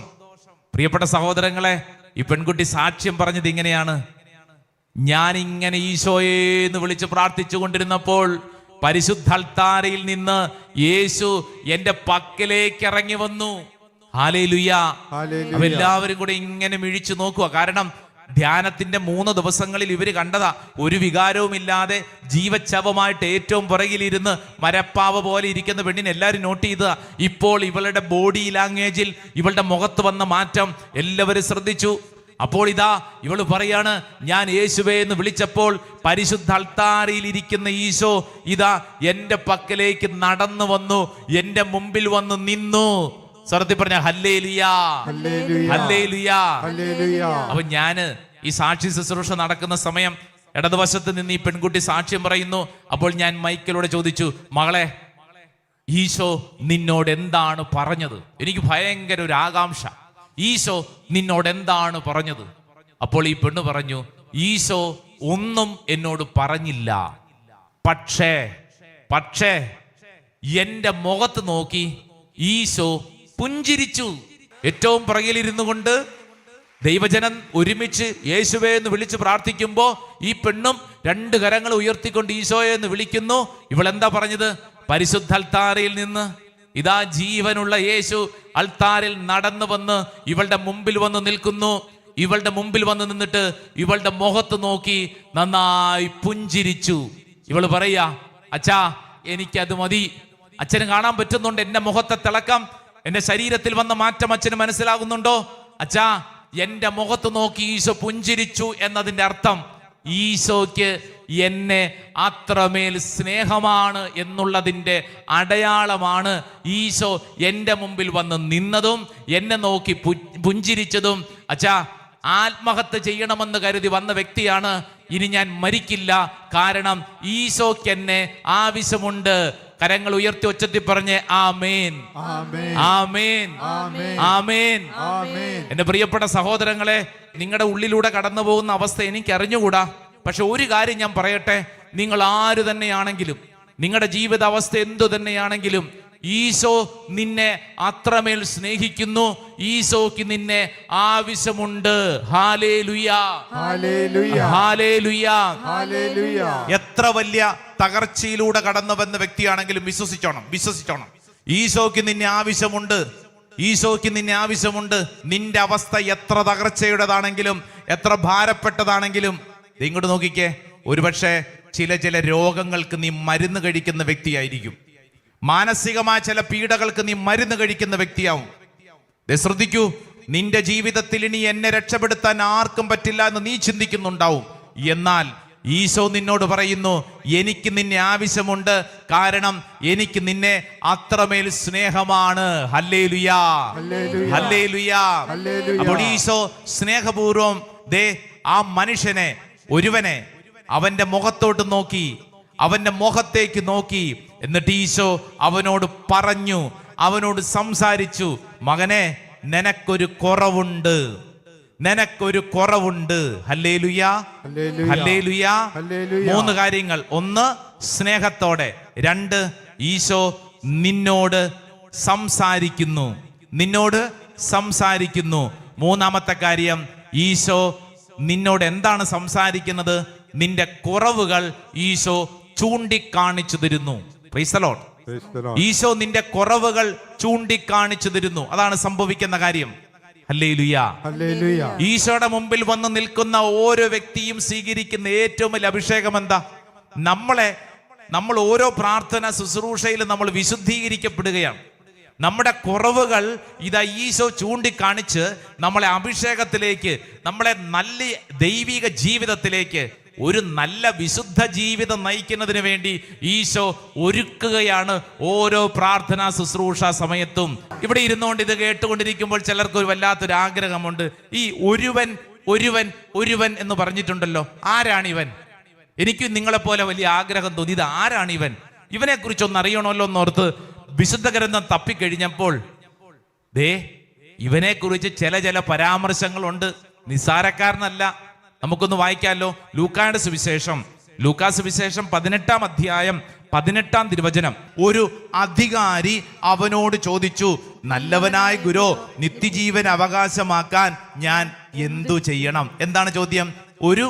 പ്രിയപ്പെട്ട സഹോദരങ്ങളെ, ഈ പെൺകുട്ടി സാക്ഷ്യം പറഞ്ഞത് ഇങ്ങനെയാണ്: ഞാൻ ഇങ്ങനെ ഈശോയെ എന്ന് വിളിച്ച് പ്രാർത്ഥിച്ചു കൊണ്ടിരുന്നപ്പോൾ പരിശുദ്ധ അൾത്താരയിൽ നിന്ന് യേശു എന്റെ പക്കലേക്ക് ഇറങ്ങി വന്നു. ഹല്ലേലൂയ. അപ്പൊ എല്ലാവരും കൂടെ ഇങ്ങനെ മിഴിച്ചു നോക്കുക. കാരണം ധ്യാനത്തിന്റെ 3 ദിവസങ്ങളിൽ ഇവര് കണ്ടതാ, ഒരു വികാരവുമില്ലാതെ ജീവച്ഛവമായിട്ട് ഏറ്റവും പുറകിലിരുന്ന് മരപ്പാവ പോലെ ഇരിക്കുന്ന പെണ്ണിനെ എല്ലാവരും നോട്ട് ചെയ്തതാ. ഇപ്പോൾ ഇവളുടെ ബോഡി ലാംഗ്വേജിൽ, ഇവളുടെ മുഖത്ത് വന്ന മാറ്റം എല്ലാവരും ശ്രദ്ധിച്ചു. അപ്പോൾ ഇതാ ഇവള് പറയാണ്, ഞാൻ യേശുവേ എന്ന് വിളിച്ചപ്പോൾ പരിശുദ്ധ അൾത്താരയിൽ ഇരിക്കുന്ന ഈശോ ഇതാ എന്റെ പക്കലേക്ക് നടന്നു വന്നു, എന്റെ മുമ്പിൽ വന്ന് നിന്നു. സ്വരത്തിൽ പറഞ്ഞ ഹല്ലേലൂയ, ഹല്ലേലൂയ. അപ്പൊ ഞാന് ഈ സാക്ഷി ശുശ്രൂഷ നടക്കുന്ന സമയം ഇടതുവശത്ത് നിന്ന് ഈ പെൺകുട്ടി സാക്ഷ്യം പറയുന്നു. അപ്പോൾ ഞാൻ മൈക്കിലൂടെ ചോദിച്ചു, മകളെ, ഈശോ നിന്നോട് എന്താണ് പറഞ്ഞത്? എനിക്ക് ഭയങ്കര ഒരു ആകാംക്ഷ, ഈശോ നിന്നോട് എന്താണ് പറഞ്ഞത്? അപ്പോൾ ഈ പെണ്ണ് പറഞ്ഞു, ഈശോ ഒന്നും എന്നോട് പറഞ്ഞില്ല, പക്ഷേ എന്റെ മുഖത്ത് നോക്കി ഈശോ പുഞ്ചിരിച്ചു. ഏറ്റവും പുറകിലിരുന്നു കൊണ്ട് ദൈവജനം ഒരുമിച്ച് യേശുവേ എന്ന് വിളിച്ച് പ്രാർത്ഥിക്കുമ്പോ ഈ പെണ്ണും 2 കരങ്ങൾ ഉയർത്തിക്കൊണ്ട് ഈശോയെ എന്ന് വിളിക്കുന്നു. ഇവളെന്താ പറഞ്ഞത്? പരിശുദ്ധ അൾത്താരയിൽ നിന്ന് ഇതാ ജീവനുള്ള യേശു അൾത്താരിൽ നടന്നു വന്ന് ഇവളുടെ മുമ്പിൽ വന്ന് നിൽക്കുന്നു. ഇവളുടെ മുമ്പിൽ വന്ന് നിന്നിട്ട് ഇവളുടെ മുഖത്ത് നോക്കി നന്നായി പുഞ്ചിരിച്ചു. ഇവള് പറയാ, അച്ഛാ എനിക്കത് മതി, അച്ഛന് കാണാൻ പറ്റുന്നുണ്ട് എന്റെ മുഖത്തെ തിളക്കം, എന്റെ ശരീരത്തിൽ വന്ന മാറ്റം അച്ഛന് മനസ്സിലാകുന്നുണ്ടോ? അച്ഛാ, എന്റെ മുഖത്ത് നോക്കി ഈശോ പുഞ്ചിരിച്ചു എന്നതിന്റെ അർത്ഥം ഈശോയ്ക്ക് എന്നെ അത്രമേൽ സ്നേഹമാണ് എന്നുള്ളതിന്റെ അടയാളമാണ് ഈശോ എന്റെ മുമ്പിൽ വന്ന് നിന്നതും എന്നെ നോക്കി പുഞ്ചിരിച്ചതും. അച്ഛാ, ആത്മഹത്യ ചെയ്യണമെന്ന് കരുതി വന്ന വ്യക്തിയാണ്, ഇനി ഞാൻ മരിക്കില്ല, കാരണം ഈശോയ്ക്ക് എന്നെ ആവശ്യമുണ്ട്. കരങ്ങൾ ഉയർത്തി ഒച്ചത്തിൽ പറഞ്ഞ് ആമേൻ, ആമേൻ, ആമേൻ. എന്റെ പ്രിയപ്പെട്ട സഹോദരങ്ങളെ, നിങ്ങളുടെ ഉള്ളിലൂടെ കടന്നു പോകുന്ന അവസ്ഥ എനിക്ക് അറിഞ്ഞുകൂടാ. പക്ഷെ ഒരു കാര്യം ഞാൻ പറയട്ടെ, നിങ്ങൾ ആര് തന്നെയാണെങ്കിലും, നിങ്ങളുടെ ജീവിതാവസ്ഥ എന്തു തന്നെയാണെങ്കിലും, ഈശോ നിന്നെ അത്രമേൽ സ്നേഹിക്കുന്നു, ഈശോയ്ക്ക് നിന്നെ ആവശ്യമുണ്ട്. Hallelujah, hallelujah, hallelujah. എത്ര വലിയ തകർച്ചയിലൂടെ കടന്നു വന്ന വ്യക്തിയാണെങ്കിലും വിശ്വസിച്ചോണം, ഈശോയ്ക്ക് നിന്നെ ആവശ്യമുണ്ട്, ഈശോയ്ക്ക് നിന്നെ ആവശ്യമുണ്ട്. നിന്റെ അവസ്ഥ എത്ര തകർച്ചയുടേതാണെങ്കിലും, എത്ര ഭാരപ്പെട്ടതാണെങ്കിലും, ഇങ്ങോട്ട് നോക്കിക്കേ, ഒരുപക്ഷെ ചില രോഗങ്ങൾക്ക് നീ മരുന്ന് കഴിക്കുന്ന വ്യക്തിയായിരിക്കും, മാനസികമായ ചില പീഡകൾക്ക് നീ മരുന്ന് കഴിക്കുന്ന വ്യക്തിയാവും. ശ്രദ്ധിക്കൂ, നിന്റെ ജീവിതത്തിൽ ഇനി എന്നെ രക്ഷപ്പെടുത്താൻ ആർക്കും പറ്റില്ല എന്ന് നീ ചിന്തിക്കുന്നുണ്ടാവും. എന്നാൽ ഈശോ നിന്നോട് പറയുന്നു, എനിക്ക് നിന്നെ ആവശ്യമുണ്ട്, കാരണം എനിക്ക് നിന്നെ അത്രമേൽ സ്നേഹമാണ്. Hallelujah, hallelujah. അപ്പോൾ ഈശോ സ്നേഹപൂർവം ആ മനുഷ്യനെ, ഒരുവനെ അവന്റെ മുഖത്തോട്ട് നോക്കി, അവന്റെ മുഖത്തേക്ക് നോക്കി, എന്നിട്ട് ഈശോ അവനോട് പറഞ്ഞു, അവനോട് സംസാരിച്ചു, മകനെ, നിനക്കൊരു കുറവുണ്ട്, നിനക്കൊരു കുറവുണ്ട്. Hallelujah, hallelujah. 3 കാര്യങ്ങൾ: 1 സ്നേഹത്തോടെ, 2 ഈശോ നിന്നോട് സംസാരിക്കുന്നു, നിന്നോട് സംസാരിക്കുന്നു. 3-ാമത്തെ കാര്യം, ഈശോ നിന്നോട് എന്താണ് സംസാരിക്കുന്നത്? നിന്റെ കുറവുകൾ ഈശോ ചൂണ്ടിക്കാണിച്ചു തരുന്നു. Price the Lord. ഈശോ നിന്റെ കുറവുകൾ ചൂണ്ടിക്കാണിച്ചു തരുന്നു. അതാണ് സംഭവിക്കുന്ന കാര്യം. Hallelujah, hallelujah. ഈശോയുടെ മുമ്പിൽ വന്ന് നിൽക്കുന്ന ഓരോ വ്യക്തിയും സ്വീകരിക്കുന്ന ഏറ്റവും വലിയ അഭിഷേകം എന്താ? നമ്മൾ ഓരോ പ്രാർത്ഥന ശുശ്രൂഷയിൽ നമ്മൾ വിശുദ്ധീകരിക്കപ്പെടുകയാണ്. നമ്മുടെ കുറവുകൾ ഇതാ ഈശോ ചൂണ്ടിക്കാണിച്ച് നമ്മളെ അഭിഷേകത്തിലേക്ക്, നമ്മളെ നല്ല ദൈവിക ജീവിതത്തിലേക്ക്, ഒരു നല്ല വിശുദ്ധ ജീവിതം നയിക്കുന്നതിന് വേണ്ടി ഈശോ ഒരുക്കുകയാണ് ഓരോ പ്രാർത്ഥനാ ശുശ്രൂഷ സമയത്തും. ഇവിടെ ഇരുന്നുകൊണ്ട് ഇത് കേട്ടുകൊണ്ടിരിക്കുമ്പോൾ ചിലർക്ക് ഒരു വല്ലാത്തൊരു ആഗ്രഹമുണ്ട്. ഈ ഒരുവൻ എന്ന് പറഞ്ഞിട്ടുണ്ടല്ലോ, ആരാണിവൻ? എനിക്ക് നിങ്ങളെപ്പോലെ വലിയ ആഗ്രഹം തോന്നി, ഇത് ആരാണിവൻ? ഇവനെ കുറിച്ചൊന്ന് അറിയണമല്ലോ എന്നോർത്ത് വിശുദ്ധ ഗ്രന്ഥം തപ്പിക്കഴിഞ്ഞപ്പോൾ ഇവനെ കുറിച്ച് ചില പരാമർശങ്ങളുണ്ട്. നിസ്സാരക്കാരനല്ല. നമുക്കൊന്ന് വായിക്കാമല്ലോ. ലൂക്കായുടെ സുവിശേഷം 18-ാം അധ്യായം 18-ാം തിരുവചനം. ഒരു അധികാരി അവനോട് ചോദിച്ചു, നല്ലവനായ ഗുരു, നിത്യജീവൻ അവകാശമാക്കാൻ ഞാൻ എന്തു ചെയ്യണം? എന്താണ് ചോദ്യം? ഒരു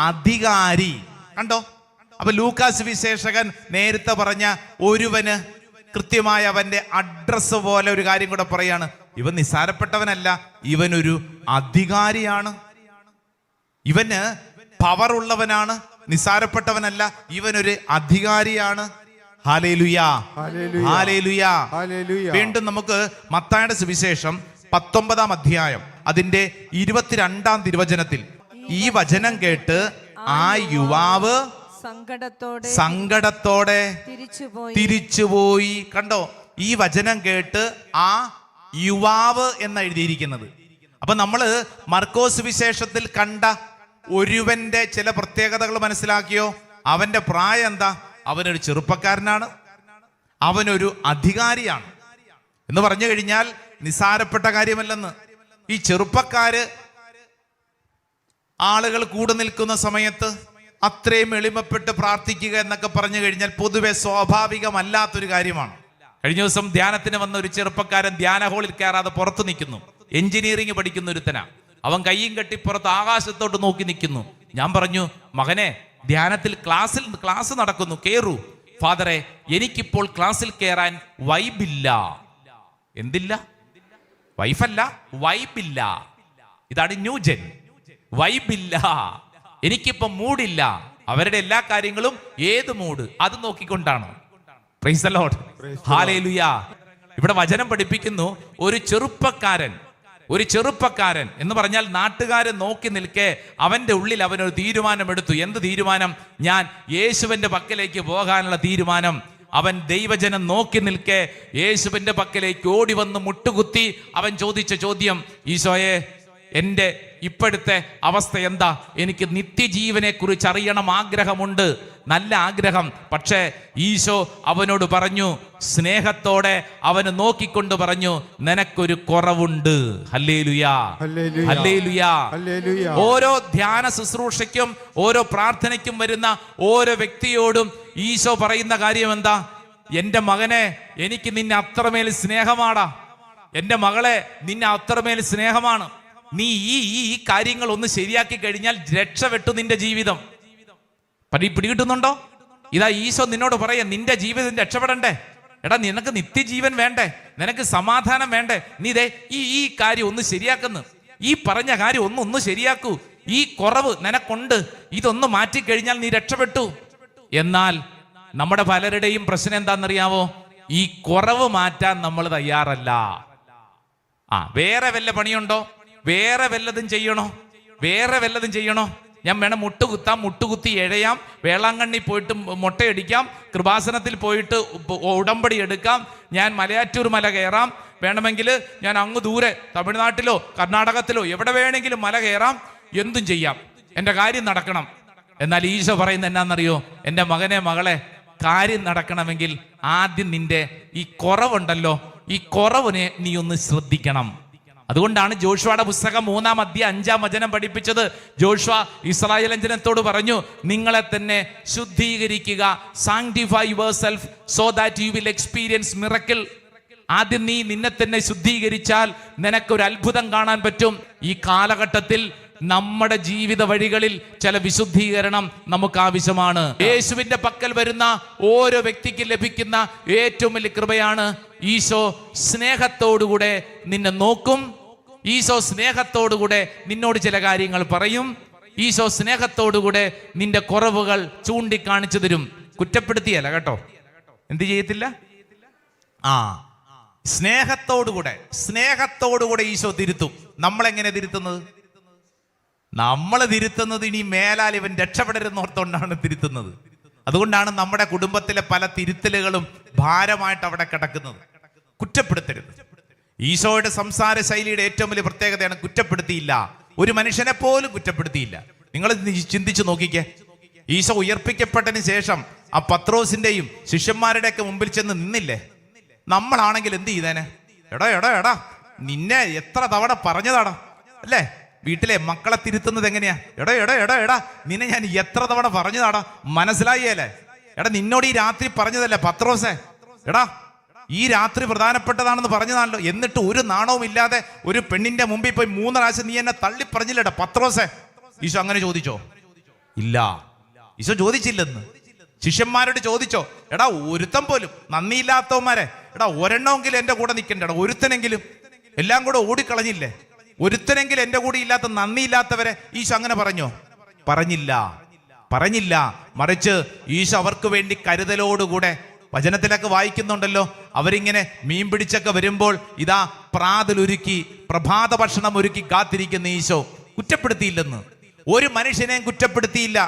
അധികാരി. കണ്ടോ? അപ്പൊ ലൂക്കാസ് വിശേഷകൻ നേരത്തെ പറഞ്ഞ ഒരുവന് കൃത്യമായ അവന്റെ അഡ്രസ് പോലെ ഒരു കാര്യം കൂടെ പറയാണ്. ഇവൻ നിസ്സാരപ്പെട്ടവനല്ല, ഇവനൊരു അധികാരിയാണ്, ഇവന് പവർ ഉള്ളവനാണ്, നിസ്സാരപ്പെട്ടവനല്ല, ഇവനൊരു അധികാരിയാണ്. ഹല്ലേലൂയാ, ഹല്ലേലൂയാ, ഹല്ലേലൂയ. വീണ്ടും നമുക്ക് മത്തായിയുടെ സുവിശേഷം 19-ാം അധ്യായം അതിന്റെ 22-ാം തിരുവചനത്തിൽ ഈ വചനം കേട്ട് ആ യുവാവ് സങ്കടത്തോടെ തിരിച്ചുപോയി. കണ്ടോ? ഈ വചനം കേട്ട് ആ യുവാവ് എന്ന് എഴുതിയിരിക്കുന്നത്. അപ്പൊ നമ്മള് മർക്കോസ് വിശേഷത്തിൽ കണ്ട ഒരുവന്റെ ചില പ്രത്യേകതകൾ മനസ്സിലാക്കിയോ? അവന്റെ പ്രായം എന്താ? അവനൊരു ചെറുപ്പക്കാരനാണ്, അവനൊരു അധികാരിയാണ് എന്ന് പറഞ്ഞു കഴിഞ്ഞാൽ നിസ്സാരപ്പെട്ട കാര്യമല്ലെന്ന്. ഈ ചെറുപ്പക്കാര് ആളുകൾ കൂടെ നിൽക്കുന്ന സമയത്ത് അത്രയും എളിമപ്പെട്ട് പ്രാർത്ഥിക്കുക എന്നൊക്കെ പറഞ്ഞു കഴിഞ്ഞാൽ പൊതുവെ സ്വാഭാവികമല്ലാത്തൊരു കാര്യമാണ്. കഴിഞ്ഞ ദിവസം ധ്യാനത്തിന് വന്ന ഒരു ചെറുപ്പക്കാരൻ ധ്യാന ഹോളിൽ കയറാതെ പുറത്ത് നിൽക്കുന്നു. എഞ്ചിനീയറിംഗ് പഠിക്കുന്ന ഒരുത്തനാ. അവൻ കയ്യും കെട്ടി പുറത്ത് ആകാശത്തോട്ട് നോക്കി നിൽക്കുന്നു. ഞാൻ പറഞ്ഞു, മകനെ, ധ്യാനത്തിൽ ക്ലാസ് നടക്കുന്നു, കേറൂ. ഫാദറെ, എനിക്കിപ്പോൾ ക്ലാസ്സിൽ കയറാൻ വൈബില്ല. എന്തില്ല? വൈഫല്ല, വൈബില്ല. ഇതാണ് ന്യൂജൻ. വൈബില്ല, എനിക്കിപ്പം മൂഡില്ല. അവരുടെ എല്ലാ കാര്യങ്ങളും ഏത് മൂഡ് അത് നോക്കിക്കൊണ്ടാണ്. Praise the Lord, hallelujah. ഇവിടെ വചനം പഠിപ്പിക്കുന്നു, ഒരു ചെറുപ്പക്കാരൻ എന്ന് പറഞ്ഞാൽ നാട്ടുകാരൻ നോക്കി നിൽക്കെ അവന്റെ ഉള്ളിൽ അവനൊരു തീരുമാനമെടുത്തു. എന്ത് തീരുമാനം? ഞാൻ യേശുവിന്റെ പക്കലേക്ക് പോകാനുള്ള തീരുമാനം. അവൻ ദൈവജനം നോക്കി നിൽക്കെ യേശുവിന്റെ പക്കലേക്ക് ഓടി വന്ന് മുട്ടുകുത്തി അവൻ ചോദിച്ച ചോദ്യം, ഈശോയെ, എൻ്റെ ഇപ്പോഴത്തെ അവസ്ഥ എന്താ? എനിക്ക് നിത്യജീവനെ കുറിച്ച് അറിയണം, ആഗ്രഹമുണ്ട്, നല്ല ആഗ്രഹം. പക്ഷേ ഈശോ അവനോട് പറഞ്ഞു, സ്നേഹത്തോടെ അവന് നോക്കിക്കൊണ്ട് പറഞ്ഞു, നിനക്കൊരു കുറവുണ്ട്. ഹല്ലേലൂയാ, ഹല്ലേലൂയാ. ഓരോ ധ്യാന ശുശ്രൂഷയ്ക്കും ഓരോ പ്രാർത്ഥനയ്ക്കും വരുന്ന ഓരോ വ്യക്തിയോടും ഈശോ പറയുന്ന കാര്യം എന്താ? എൻ്റെ മകനെ, എനിക്ക് നിന്നെ അത്രമേൽ സ്നേഹമാടാ. എൻ്റെ മകളെ, നിന്നെ അത്രമേൽ സ്നേഹമാണ്. നീ ഈ കാര്യങ്ങൾ ഒന്ന് ശരിയാക്കി കഴിഞ്ഞാൽ രക്ഷപ്പെട്ടു നിന്റെ ജീവിതം. പിടികിട്ടുന്നുണ്ടോ? ഇതാ ഈശോ നിന്നോട് പറയാ, നിന്റെ ജീവിതം രക്ഷപ്പെടണ്ടേ? എടാ, നിനക്ക് നിത്യജീവൻ വേണ്ടേ? നിനക്ക് സമാധാനം വേണ്ടേ? നീ ദേ ഈ കാര്യം ഒന്ന് ശരിയാക്കുന്നു. ഈ പറഞ്ഞ കാര്യം ഒന്ന് ശരിയാക്കൂ. ഈ കുറവ് നിനക്കുണ്ട്, ഇതൊന്ന് മാറ്റിക്കഴിഞ്ഞാൽ നീ രക്ഷപ്പെട്ടു. എന്നാൽ നമ്മുടെ പലരുടെയും പ്രശ്നം എന്താണെന്നറിയാവോ? ഈ കുറവ് മാറ്റാൻ നമ്മൾ തയ്യാറല്ല. വേറെ വല്ല പണിയുണ്ടോ? വേറെ വല്ലതും ചെയ്യണോ? ഞാൻ വേണം മുട്ടുകുത്തി എഴയാം, വേളാങ്കണ്ണി പോയിട്ട് മുട്ടയടിക്കാം, കൃപാസനത്തിൽ പോയിട്ട് ഉടമ്പടി എടുക്കാം, ഞാൻ മലയാറ്റൂർ മല കയറാം, വേണമെങ്കിൽ ഞാൻ അങ്ങ് ദൂരെ തമിഴ്നാട്ടിലോ കർണാടകത്തിലോ എവിടെ വേണമെങ്കിലും മല കയറാം, എന്തും ചെയ്യാം, എൻ്റെ കാര്യം നടക്കണം. എന്നാൽ ഈശോ പറയുന്നത് എന്നാന്നറിയോ? എൻ്റെ മകനെ, മകളെ, കാര്യം നടക്കണമെങ്കിൽ ആദ്യം നിന്റെ ഈ കുറവുണ്ടല്ലോ, ഈ കുറവിനെ നീ ഒന്ന് ശ്രദ്ധിക്കണം. അതുകൊണ്ടാണ് ജോഷുവയുടെ പുസ്തകം 3-ാം അധ്യായം 5-ാം വചനം പഠിപ്പിച്ചത്. ജോഷുവ ഇസ്രായേൽ ജനത്തോട് പറഞ്ഞു, നിങ്ങളെ തന്നെ ശുദ്ധീകരിക്കുക, sanctify yourself so that you will experience miracle. ആദ്യം നീ നിന്നെ തന്നെ ശുദ്ധീകരിച്ചാൽ നിനക്കൊരു അത്ഭുതം കാണാൻ പറ്റും. ഈ കാലഘട്ടത്തിൽ നമ്മുടെ ജീവിത വഴികളിൽ ചില വിശുദ്ധീകരണം നമുക്ക് ആവശ്യമാണ്. യേശുവിന്റെ പക്കൽ വരുന്ന ഓരോ വ്യക്തിക്ക് ലഭിക്കുന്ന ഏറ്റവും വലിയ കൃപയാണ് ഈശോ സ്നേഹത്തോടുകൂടെ നിന്നെ നോക്കും. ഈശോ സ്നേഹത്തോടുകൂടെ നിന്നോട് ചില കാര്യങ്ങൾ പറയും. ഈശോ സ്നേഹത്തോടുകൂടെ നിന്റെ കുറവുകൾ ചൂണ്ടിക്കാണിച്ചു തരും. കുറ്റപ്പെടുത്തിയല്ല കേട്ടോ, എന്ത് ചെയ്യത്തില്ല. സ്നേഹത്തോടുകൂടെ ഈശോ തിരുത്തും. നമ്മളെങ്ങനെ തിരുത്തുന്നത്? നമ്മൾ തിരുത്തുന്നത് ഇനി മേലാൽ ഇവൻ രക്ഷപ്പെടരുന്നോർത്തോണ്ടാണ് തിരുത്തുന്നത്. അതുകൊണ്ടാണ് നമ്മുടെ കുടുംബത്തിലെ പല തിരുത്തലുകളും ഭാരമായിട്ട് അവിടെ കിടക്കുന്നത്. കുറ്റപ്പെടുത്തരുത്. ഈശോയുടെ സംസാര ശൈലിയുടെ ഏറ്റവും വലിയ പ്രത്യേകതയാണ് കുറ്റപ്പെടുത്തിയില്ല. ഒരു മനുഷ്യനെ പോലും കുറ്റപ്പെടുത്തിയില്ല. നിങ്ങൾ ചിന്തിച്ചു നോക്കിക്കേ. ഈശോ ഉയർപ്പിക്കപ്പെട്ടതിന് ശേഷം ആ പത്രോസിന്റെയും ശിഷ്യന്മാരുടെയൊക്കെ മുമ്പിൽ ചെന്ന് നിന്നില്ലേ? നമ്മളാണെങ്കിൽ എന്ത് ചെയ്തേനെ? എടാ നിന്നെ എത്ര തവണ പറഞ്ഞതാടാ അല്ലേ? വീട്ടിലെ മക്കളെ തിരുത്തുന്നത് എങ്ങനെയാ? എടാ നിന്നെ ഞാൻ എത്ര തവണ പറഞ്ഞതാടാ, മനസ്സിലായേലേ? എടാ നിന്നോട് ഈ രാത്രി പറഞ്ഞതല്ലേ പത്രോസേ, എടാ ഈ രാത്രി പ്രധാനപ്പെട്ടതാണെന്ന് പറഞ്ഞതാണല്ലോ, എന്നിട്ട് ഒരു നാണവും ഇല്ലാതെ ഒരു പെണ്ണിന്റെ മുമ്പിൽ പോയി 3 പ്രാവശ്യം നീ എന്നെ തള്ളി പറഞ്ഞില്ലടാ പത്രോസേ. ഈശോ അങ്ങനെ ചോദിച്ചോ? ഇല്ല, ഈശോ ചോദിച്ചില്ലെന്ന്. ശിഷ്യന്മാരോട് ചോദിച്ചോ? എടാ ഒരുത്തൻ പോലും, നന്ദിയില്ലാത്തവന്മാരെ, എടാ ഒരെണ്ണമെങ്കിലും എന്റെ കൂടെ നിൽക്കണ്ടേടാ, ഒരുത്തനെങ്കിലും. എല്ലാം കൂടെ ഓടിക്കളഞ്ഞില്ലേ? ഒരുത്തനെങ്കിലും എന്റെ കൂടെ ഇല്ലാത്ത നന്ദിയില്ലാത്തവരെ ഈശോ അങ്ങനെ പറഞ്ഞോ? പറഞ്ഞില്ല. മറിച്ച് ഈശോ അവർക്ക് വേണ്ടി കരുതലോടുകൂടെ, വചനത്തിലൊക്കെ വായിക്കുന്നുണ്ടല്ലോ, അവരിങ്ങനെ മീൻ പിടിച്ചൊക്കെ വരുമ്പോൾ ഇതാ പ്രാതലൊരുക്കി, പ്രഭാത ഭക്ഷണം ഒരുക്കി കാത്തിരിക്കുന്ന ഈശോ കുറ്റപ്പെടുത്തിയില്ലെന്ന്. ഒരു മനുഷ്യനെയും കുറ്റപ്പെടുത്തിയില്ല.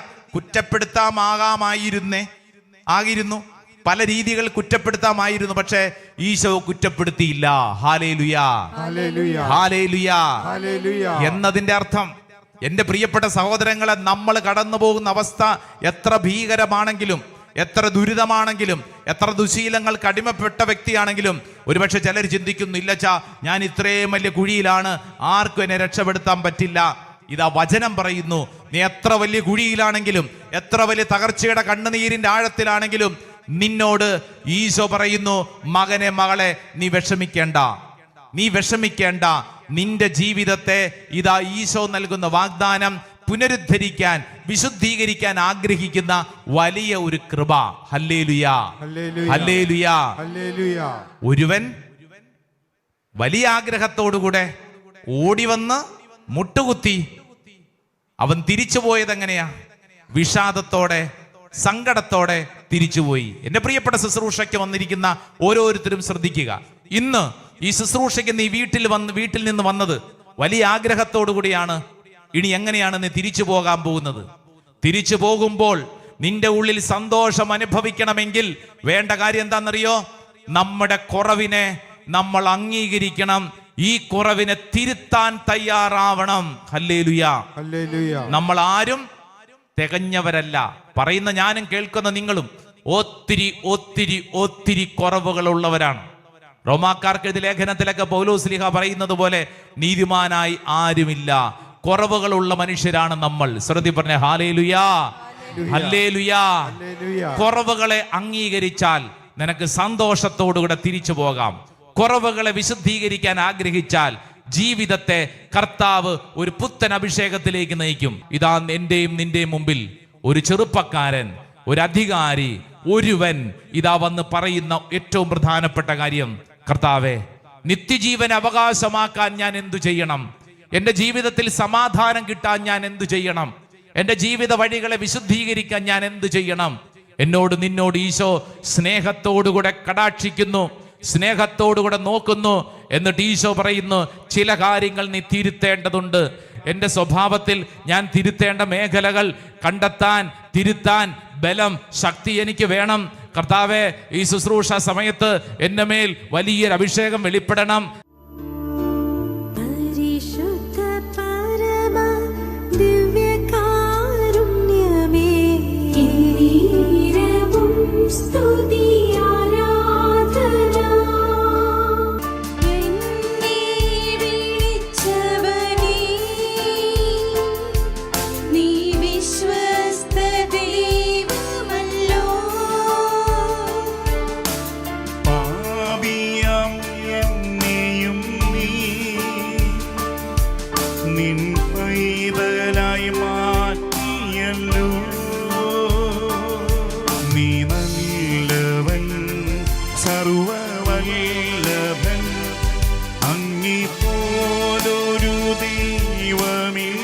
ആകിരുന്നു പല രീതികൾ കുറ്റപ്പെടുത്താമായിരുന്നു, പക്ഷേ ഈശോ കുറ്റപ്പെടുത്തിയില്ല. ഹല്ലേലൂയാ, ഹല്ലേലൂയാ, ഹല്ലേലൂയാ. എന്നതിന്റെ അർത്ഥം, എന്റെ പ്രിയപ്പെട്ട സഹോദരങ്ങളെ, നമ്മൾ കടന്നു പോകുന്ന അവസ്ഥ എത്ര ഭീകരമാണെങ്കിലും, എത്ര ദുരിതമാണെങ്കിലും, എത്ര ദുശീലങ്ങൾക്ക് അടിമപ്പെട്ട വ്യക്തിയാണെങ്കിലും, ഒരുപക്ഷെ ചിലർ ചിന്തിക്കുന്നു, ഇല്ലച്ചാ ഞാൻ ഇത്രയും വലിയ കുഴിയിലാണ്, ആർക്കും എന്നെ രക്ഷപ്പെടുത്താൻ പറ്റില്ല. ഇതാ വചനം പറയുന്നു, നീ എത്ര വലിയ കുഴിയിലാണെങ്കിലും, എത്ര വലിയ തകർച്ചയുടെ കണ്ണുനീരിന്റെ ആഴത്തിലാണെങ്കിലും, നിന്നോട് ഈശോ പറയുന്നു, മകനെ മകളെ നീ വിഷമിക്കേണ്ട. നിന്റെ ജീവിതത്തെ ഇതാ ഈശോ നൽകുന്ന വാഗ്ദാനം പുനരുദ്ധരിക്കാൻ, വിശുദ്ധീകരിക്കാൻ ആഗ്രഹിക്കുന്ന വലിയ ഒരു കൃപ. ഹല്ലേലൂയാ, ഹല്ലേലൂയാ, ഹല്ലേലൂയാ. ഒരുവൻ വലിയ ആഗ്രഹത്തോടുകൂടെ ഓടിവന്ന് മുട്ടുകുത്തി, അവൻ തിരിച്ചു പോയത് എങ്ങനെയാ? വിഷാദത്തോടെ, സങ്കടത്തോടെ തിരിച്ചുപോയി. എന്റെ പ്രിയപ്പെട്ട ശുശ്രൂഷയ്ക്ക് വന്നിരിക്കുന്ന ഓരോരുത്തരും ശ്രദ്ധിക്കുക. ഇന്ന് ഈ ശുശ്രൂഷയ്ക്ക് നീ വീട്ടിൽ നിന്ന് വന്നത് വലിയ ആഗ്രഹത്തോടു കൂടിയാണ്. ഇനി എങ്ങനെയാണ് നീ തിരിച്ചു പോകാൻ പോകുന്നത്? തിരിച്ചു പോകുമ്പോൾ നിന്റെ ഉള്ളിൽ സന്തോഷം അനുഭവിക്കണമെങ്കിൽ വേണ്ട കാര്യം എന്താണെന്നറിയോ? നമ്മുടെ കുറവിനെ നമ്മൾ അംഗീകരിക്കണം. ഈ കുറവിനെ തിരുത്താൻ തയ്യാറാവണം. ഹല്ലേലൂയാ, ഹല്ലേലൂയാ. നമ്മൾ ആരും തികഞ്ഞവരല്ല. പറയുന്ന ഞാനും കേൾക്കുന്ന നിങ്ങളും ഒത്തിരി ഒത്തിരി ഒത്തിരി കുറവുകളുള്ളവരാണ്. റോമാക്കാർക്ക് എഴുതിയ ലേഖനത്തിലൊക്കെ പൗലോസ് ശ്ലീഹ പറയുന്നത് പോലെ, നീതിമാനായി ആരുമില്ല, കുറവുകളുള്ള മനുഷ്യരാണ് നമ്മൾ. ശ്രദ്ധി പറഞ്ഞ ഹല്ലേലൂയാ, ഹല്ലേലൂയാ. കുറവുകളെ അംഗീകരിച്ചാൽ നിനക്ക് സന്തോഷത്തോടുകൂടെ തിരിച്ചു പോകാം. കുറവുകളെ വിശുദ്ധീകരിക്കാൻ ആഗ്രഹിച്ചാൽ ജീവിതത്തെ കർത്താവ് ഒരു പുത്തൻ അഭിഷേകത്തിലേക്ക് നയിക്കും. ഇതാ എന്റെയും നിന്റെയും മുമ്പിൽ ഒരു ചെറുപ്പക്കാരൻ, ഒരു അധികാരി, ഒരുവൻ ഇതാ വന്ന് പറയുന്ന ഏറ്റവും പ്രധാനപ്പെട്ട കാര്യം, കർത്താവേ, നിത്യജീവൻ അവകാശമാക്കാൻ ഞാൻ എന്തു ചെയ്യണം? എന്റെ ജീവിതത്തിൽ സമാധാനം കിട്ടാൻ ഞാൻ എന്തു ചെയ്യണം? എന്റെ ജീവിത വഴികളെ വിശുദ്ധീകരിക്കാൻ ഞാൻ എന്തു ചെയ്യണം? നിന്നോട് ഈശോ സ്നേഹത്തോടുകൂടെ കടാക്ഷിക്കുന്നു, സ്നേഹത്തോടുകൂടെ നോക്കുന്നു. എന്നിട്ട് ഈശോ പറയുന്നു, ചില കാര്യങ്ങൾ നീ തിരുത്തേണ്ടതുണ്ട്. എന്റെ സ്വഭാവത്തിൽ ഞാൻ തിരുത്തേണ്ട മേഖലകൾ കണ്ടെത്താൻ, തിരുത്താൻ ബലം, ശക്തി എനിക്ക് വേണം. കർത്താവേ, ഈ ശുശ്രൂഷ സമയത്ത് എന്റെ മേൽ വലിയൊരു അഭിഷേകം വെളിപ്പെടണം. സർവവല്ലഭൻ, അങ്ങിപ്പോലൊരു ദൈവമില്ല.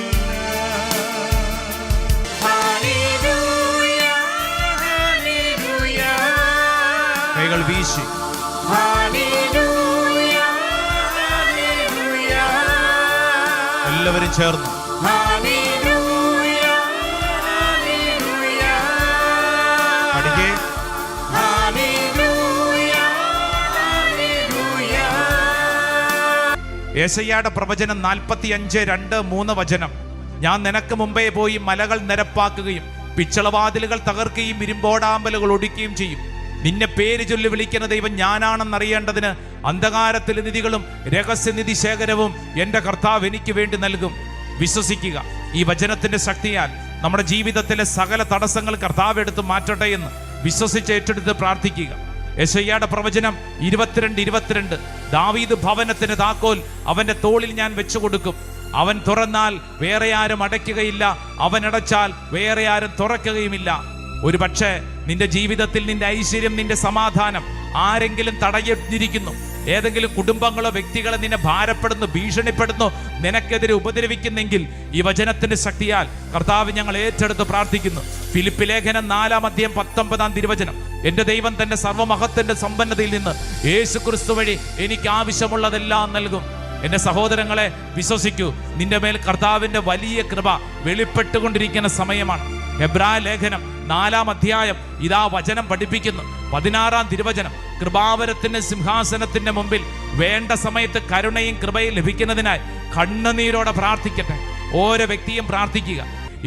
Hallelujah, hallelujah. കൈകൾ വീശി ഹല്ലേലൂയ, ഹല്ലേലൂയ. എല്ലാവരും ചേർന്ന് ഹല്ലേലൂയ, ഹല്ലേലൂയ. പഠിക്കേ. യെശയ്യായുടെ പ്രവചനം 45:2-3 വചനം. ഞാൻ നിനക്ക് മുമ്പേ പോയി മലകൾ നിരപ്പാക്കുകയും പിച്ചളവാതിലുകൾ തകർക്കുകയും ഇരുമ്പോടാമ്പലുകൾ ഒടിക്കുകയും ചെയ്യും. നിന്നെ പേര് ചൊല്ലി വിളിക്കുന്ന ദൈവം ഞാനാണെന്നറിയേണ്ടതിന് അന്ധകാരത്തിലെ നിധികളും രഹസ്യനിധി ശേഖരവും എന്റെ കർത്താവ് എനിക്ക് വേണ്ടി നൽകും. വിശ്വസിക്കുക. ഈ വചനത്തിന്റെ ശക്തിയാൽ നമ്മുടെ ജീവിതത്തിലെ സകല തടസ്സങ്ങൾ കർത്താവ് എടുത്ത് മാറ്റട്ടെ എന്ന് വിശ്വസിച്ച് ഏറ്റെടുത്ത് പ്രാർത്ഥിക്കുക. യെശയ്യായുടെ പ്രവചനം 22:22, ദാവീദ് ഭവനത്തിന് താക്കോൽ അവന്റെ തോളിൽ ഞാൻ വെച്ചു കൊടുക്കും. അവൻ തുറന്നാൽ വേറെ ആരും അടയ്ക്കുകയില്ല, അവൻ അടച്ചാൽ വേറെ ആരും തുറക്കുകയുമില്ല. ഒരു പക്ഷേ നിന്റെ ജീവിതത്തിൽ നിന്റെ ഐശ്വര്യം, നിന്റെ സമാധാനം ആരെങ്കിലും തടഞ്ഞിരിക്കുന്നു. ഏതെങ്കിലും കുടുംബങ്ങളോ വ്യക്തികളോ നിന്നെ ഭാരപ്പെടുന്നു, ഭീഷണിപ്പെടുന്നു, നിനക്കെതിരെ ഉപദ്രവിക്കുന്നെങ്കിൽ ഈ വചനത്തിന്റെ ശക്തിയാൽ കർത്താവ് ഞങ്ങൾ ഏറ്റെടുത്ത് പ്രാർത്ഥിക്കുന്നു. ഫിലിപ്പ് ലേഖനം 4:19 എന്റെ ദൈവം തന്റെ സർവ്വമഹത്തിന്റെ സമ്പന്നതയിൽ നിന്ന് യേശു ക്രിസ്തു വഴി എനിക്ക് ആവശ്യമുള്ളതെല്ലാം നൽകും. എന്റെ സഹോദരങ്ങളെ, വിശ്വസിക്കൂ, നിന്റെ മേൽ കർത്താവിന്റെ വലിയ കൃപ വെളിപ്പെട്ടുകൊണ്ടിരിക്കുന്ന സമയമാണ്. ഹെബ്രായ ലേഖനം 4 ഇതാ വചനം പഠിപ്പിക്കുന്നു. 16 കൃപാവരത്തിന്റെ സിംഹാസനത്തിന്റെ മുമ്പിൽ വേണ്ട സമയത്ത് കരുണയും കൃപയും ലഭിക്കുന്നതിനായി കണ്ണുനീരോടെ പ്രാർത്ഥിക്കട്ടെ. ഓരോ വ്യക്തിയും പ്രാർത്ഥിക്കുക.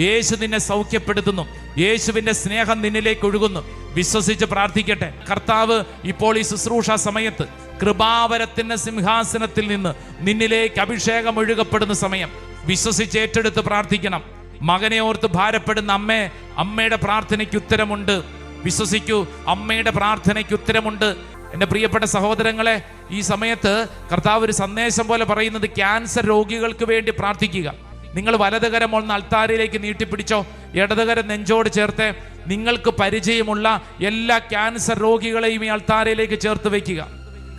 യേശു നിന്നെ സൗഖ്യപ്പെടുത്തുന്നു. യേശുവിന്റെ സ്നേഹം നിന്നിലേക്ക് ഒഴുകുന്നു. വിശ്വസിച്ച് പ്രാർത്ഥിക്കട്ടെ. കർത്താവ് ഇപ്പോൾ ഈ ശുശ്രൂഷ സമയത്ത് കൃപാവരത്തിന്റെ സിംഹാസനത്തിൽ നിന്ന് നിന്നിലേക്ക് അഭിഷേകം ഒഴുകപ്പെടുന്ന സമയം. വിശ്വസിച്ച് ഏറ്റെടുത്ത് പ്രാർത്ഥിക്കണം. മകനെ ഓർത്ത് ഭാരപ്പെടുന്ന അമ്മേ, അമ്മയുടെ പ്രാർത്ഥനയ്ക്ക് ഉത്തരമുണ്ട്. വിശ്വസിക്കൂ, അമ്മയുടെ പ്രാർത്ഥനയ്ക്ക് ഉത്തരമുണ്ട്. എൻ്റെ പ്രിയപ്പെട്ട സഹോദരങ്ങളെ, ഈ സമയത്ത് കർത്താവ് ഒരു സന്ദേശം പോലെ പറയുന്നത് ക്യാൻസർ രോഗികൾക്ക് വേണ്ടി പ്രാർത്ഥിക്കുക. നിങ്ങൾ വലതുകരം ഒന്ന് അൾത്താരയിലേക്ക് നീട്ടിപ്പിടിച്ചോ, ഇടതുകരം നെഞ്ചോട് ചേർത്ത് നിങ്ങൾക്ക് പരിചയമുള്ള എല്ലാ ക്യാൻസർ രോഗികളെയും ഈ അൾത്താരയിലേക്ക് ചേർത്ത് വയ്ക്കുക.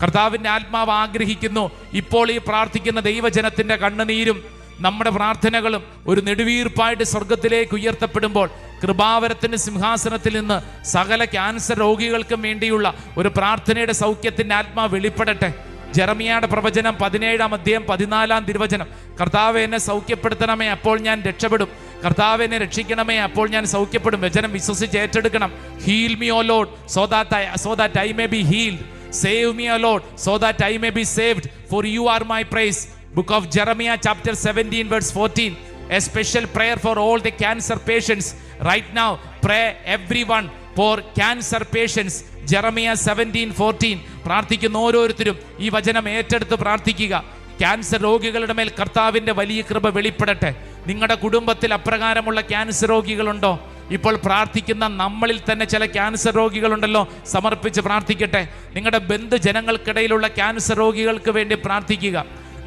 കർത്താവിൻ്റെ ആത്മാവ് ആഗ്രഹിക്കുന്നു, ഇപ്പോൾ ഈ പ്രാർത്ഥിക്കുന്ന ദൈവജനത്തിൻ്റെ കണ്ണുനീരും നമ്മുടെ പ്രാർത്ഥനകളും ഒരു നെടുവീർപ്പായിട്ട് സ്വർഗത്തിലേക്ക് ഉയർത്തപ്പെടുമ്പോൾ കൃപാവരത്തിന്റെ സിംഹാസനത്തിൽ നിന്ന് സകല ക്യാൻസർ രോഗികൾക്കും വേണ്ടിയുള്ള ഒരു പ്രാർത്ഥനയുടെ സൗഖ്യത്തിന്റെ ആത്മാവ് വെളിപ്പെടട്ടെ. ജെറമിയായുടെ പ്രവചനം 17:14 കർത്താവെ എന്നെ സൗഖ്യപ്പെടുത്തണമേ, അപ്പോൾ ഞാൻ രക്ഷപ്പെടും. കർത്താവ് എന്നെ രക്ഷിക്കണമേ, അപ്പോൾ ഞാൻ സൗഖ്യപ്പെടും. വചനം വിശ്വസിച്ച് ഏറ്റെടുക്കണം. Heal me oh lord so that I may be healed. Save me O Lord so that I may be saved, for you are my praise. Book of Jeremiah chapter 17:14. A special prayer for all the cancer patients. Right now, pray everyone for cancer patients. Jeremiah 17:14. പ്രാർത്ഥിക്കുന്ന ഓരോരുത്തരും ഈ വചനം ഏറ്റെടുത്ത് പ്രാർത്ഥിക്കുക. Cancer രോഗികളുടെ മേൽ കർത്താവിൻ്റെ വലിയ കൃപ വെളിപ്പെടട്ടെ. നിങ്ങളുടെ കുടുംബത്തിൽ അപ്രകാരമുള്ള ക്യാൻസർ രോഗികളുണ്ടോ? ഇപ്പോൾ പ്രാർത്ഥിക്കുന്ന നമ്മളിൽ തന്നെ ചില ക്യാൻസർ രോഗികളുണ്ടല്ലോ, സമർപ്പിച്ച് പ്രാർത്ഥിക്കട്ടെ. നിങ്ങളുടെ ബന്ധുജനങ്ങൾക്കിടയിലുള്ള ക്യാൻസർ രോഗികൾക്ക് വേണ്ടി പ്രാർത്ഥിക്കുക.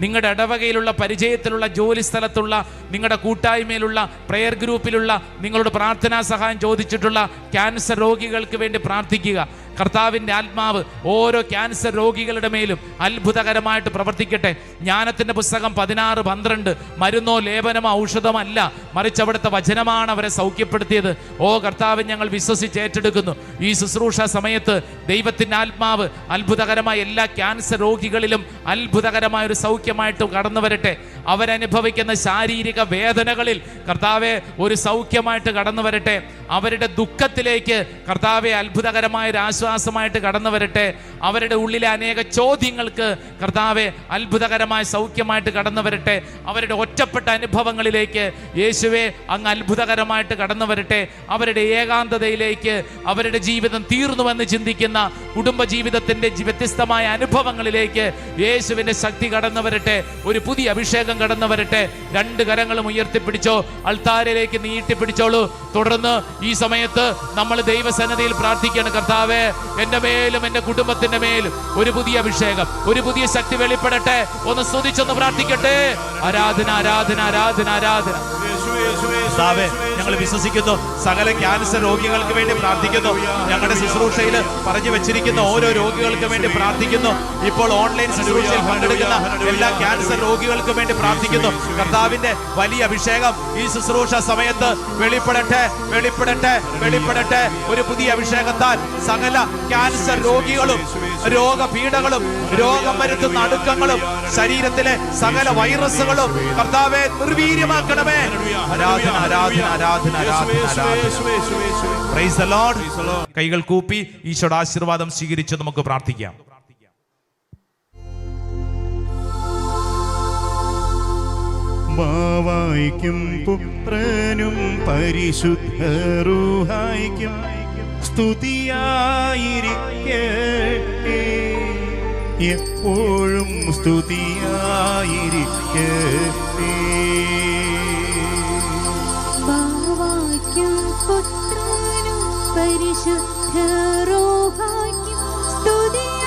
നിങ്ങളുടെ ഇടവകയിലുള്ള, പരിചയത്തിലുള്ള, ജോലി സ്ഥലത്തുള്ള, നിങ്ങളുടെ കൂട്ടായ്മയിലുള്ള, പ്രെയർ ഗ്രൂപ്പിലുള്ള, നിങ്ങളോട് പ്രാർത്ഥനാ സഹായം ചോദിച്ചിട്ടുള്ള ക്യാൻസർ രോഗികൾക്ക് വേണ്ടി പ്രാർത്ഥിക്കുക. കർത്താവിൻ്റെ ആത്മാവ് ഓരോ ക്യാൻസർ രോഗികളുടെ മേലും അത്ഭുതകരമായിട്ട് പ്രവർത്തിക്കട്ടെ. ജ്ഞാനത്തിൻ്റെ പുസ്തകം 16:12 മരുന്നോ ലേപനമോ ഔഷധമല്ല, മറിച്ച് അവിടുത്തെ വചനമാണ് അവരെ സൗഖ്യപ്പെടുത്തിയത്. ഓ കർത്താവ്, ഞങ്ങൾ വിശ്വസിച്ച് ഏറ്റെടുക്കുന്നു. ഈ ശുശ്രൂഷ സമയത്ത് ദൈവത്തിൻ്റെ ആത്മാവ് അത്ഭുതകരമായ എല്ലാ ക്യാൻസർ രോഗികളിലും അത്ഭുതകരമായ ഒരു സൗഖ്യമായിട്ട് കടന്നു വരട്ടെ. അവരനുഭവിക്കുന്ന ശാരീരിക വേദനകളിൽ കർത്താവെ ഒരു സൗഖ്യമായിട്ട് കടന്നു വരട്ടെ. അവരുടെ ദുഃഖത്തിലേക്ക് കർത്താവെ അത്ഭുതകരമായ ഒരു ആശ്വാസമായിട്ട് കടന്നു വരട്ടെ. അവരുടെ ഉള്ളിലെ അനേക ചോദ്യങ്ങൾക്ക് കർത്താവെ അത്ഭുതകരമായ സൗഖ്യമായിട്ട് കടന്നു വരട്ടെ. അവരുടെ ഒറ്റപ്പെട്ട അനുഭവങ്ങളിലേക്ക് യേശുവെ അങ്ങ് അത്ഭുതകരമായിട്ട് കടന്നു വരട്ടെ. അവരുടെ ഏകാന്തതയിലേക്ക്, അവരുടെ ജീവിതം തീർന്നുവെന്ന് ചിന്തിക്കുന്ന കുടുംബജീവിതത്തിൻ്റെ വ്യത്യസ്തമായ അനുഭവങ്ങളിലേക്ക് യേശുവിൻ്റെ ശക്തി കടന്നു വരട്ടെ. ഒരു പുതിയ അഭിഷേകം കടന്നു വരട്ടെ. 2 കരങ്ങളും ഉയർത്തിപ്പിടിച്ചോ, അൾത്താരയിലേക്ക് നീട്ടിപ്പിടിച്ചോളൂ. തുടർന്ന് ഈ സമയത്ത് നമ്മൾ ദൈവസന്നിധിയിൽ പ്രാർത്ഥിക്കണം. കർത്താവേ, എൻ്റെ മേലും എൻ്റെ കുടുംബത്തിൻ്റെ മേലും ഒരു പുതിയ അഭിഷേകം, ഒരു പുതിയ ശക്തി വെളിപ്പെടട്ടെ. ഒന്ന് സ്തുതിച്ചൊന്ന് പ്രാർത്ഥിക്കട്ടെ. ആരാധന, ആരാധന, ആരാധന, ആരാധന. കർത്താവേ, ഞങ്ങൾ വിശ്വസിക്കുന്നു. സകല ക്യാൻസർ രോഗികൾക്ക് വേണ്ടി പ്രാർത്ഥിക്കുന്നു. ഞങ്ങളുടെ ശുശ്രൂഷയിൽ പറഞ്ഞു വെച്ചിരിക്കുന്ന ഓരോ രോഗികൾക്ക് വേണ്ടി പ്രാർത്ഥിക്കുന്നു. ഇപ്പോൾ ഓൺലൈൻ ശുശ്രൂഷയിൽ പങ്കെടുക്കുന്ന എല്ലാ ക്യാൻസർ രോഗികൾക്കും വേണ്ടി പ്രാർത്ഥിക്കുന്നു. കർത്താവിന്റെ വലിയ അഭിഷേകം ഈ ശുശ്രൂഷ സമയത്ത് വെളിപ്പെടട്ടെ, വെളിപ്പെടട്ടെ, വെളിപ്പെടട്ടെ. ഒരു പുതിയ അഭിഷേകത്താൽ സകല ക്യാൻസർ രോഗികളും, രോഗപീഠകളും, രോഗം വരുത്തുന്ന അടുക്കങ്ങളും, ശരീരത്തിലെ സകല വൈറസുകളും കർത്താവെ നിർവീര്യമാക്കണമേ. ആരാധന, ആരാധന, ആരാധന, ആരാധന. Price the Lord. കൈകൾ കൂപ്പി ഈശോയുടെ ആശീർവാദം സ്വീകരിച്ച് നമുക്ക് പ്രാർത്ഥിക്കാം. ബാവായ്ക്കും പുത്രനും പരിശുദ്ധ റൂഹായ്ക്കും സ്തുതിയായിരിക്കട്ടെ, എപ്പോഴും സ്തുതിയായിരിക്കട്ടെ. ബാവായ്ക്കും പുത്രനും പരിശുദ്ധ പരിശുദ്ധ റൂഹായ്ക്കും സ്തുതി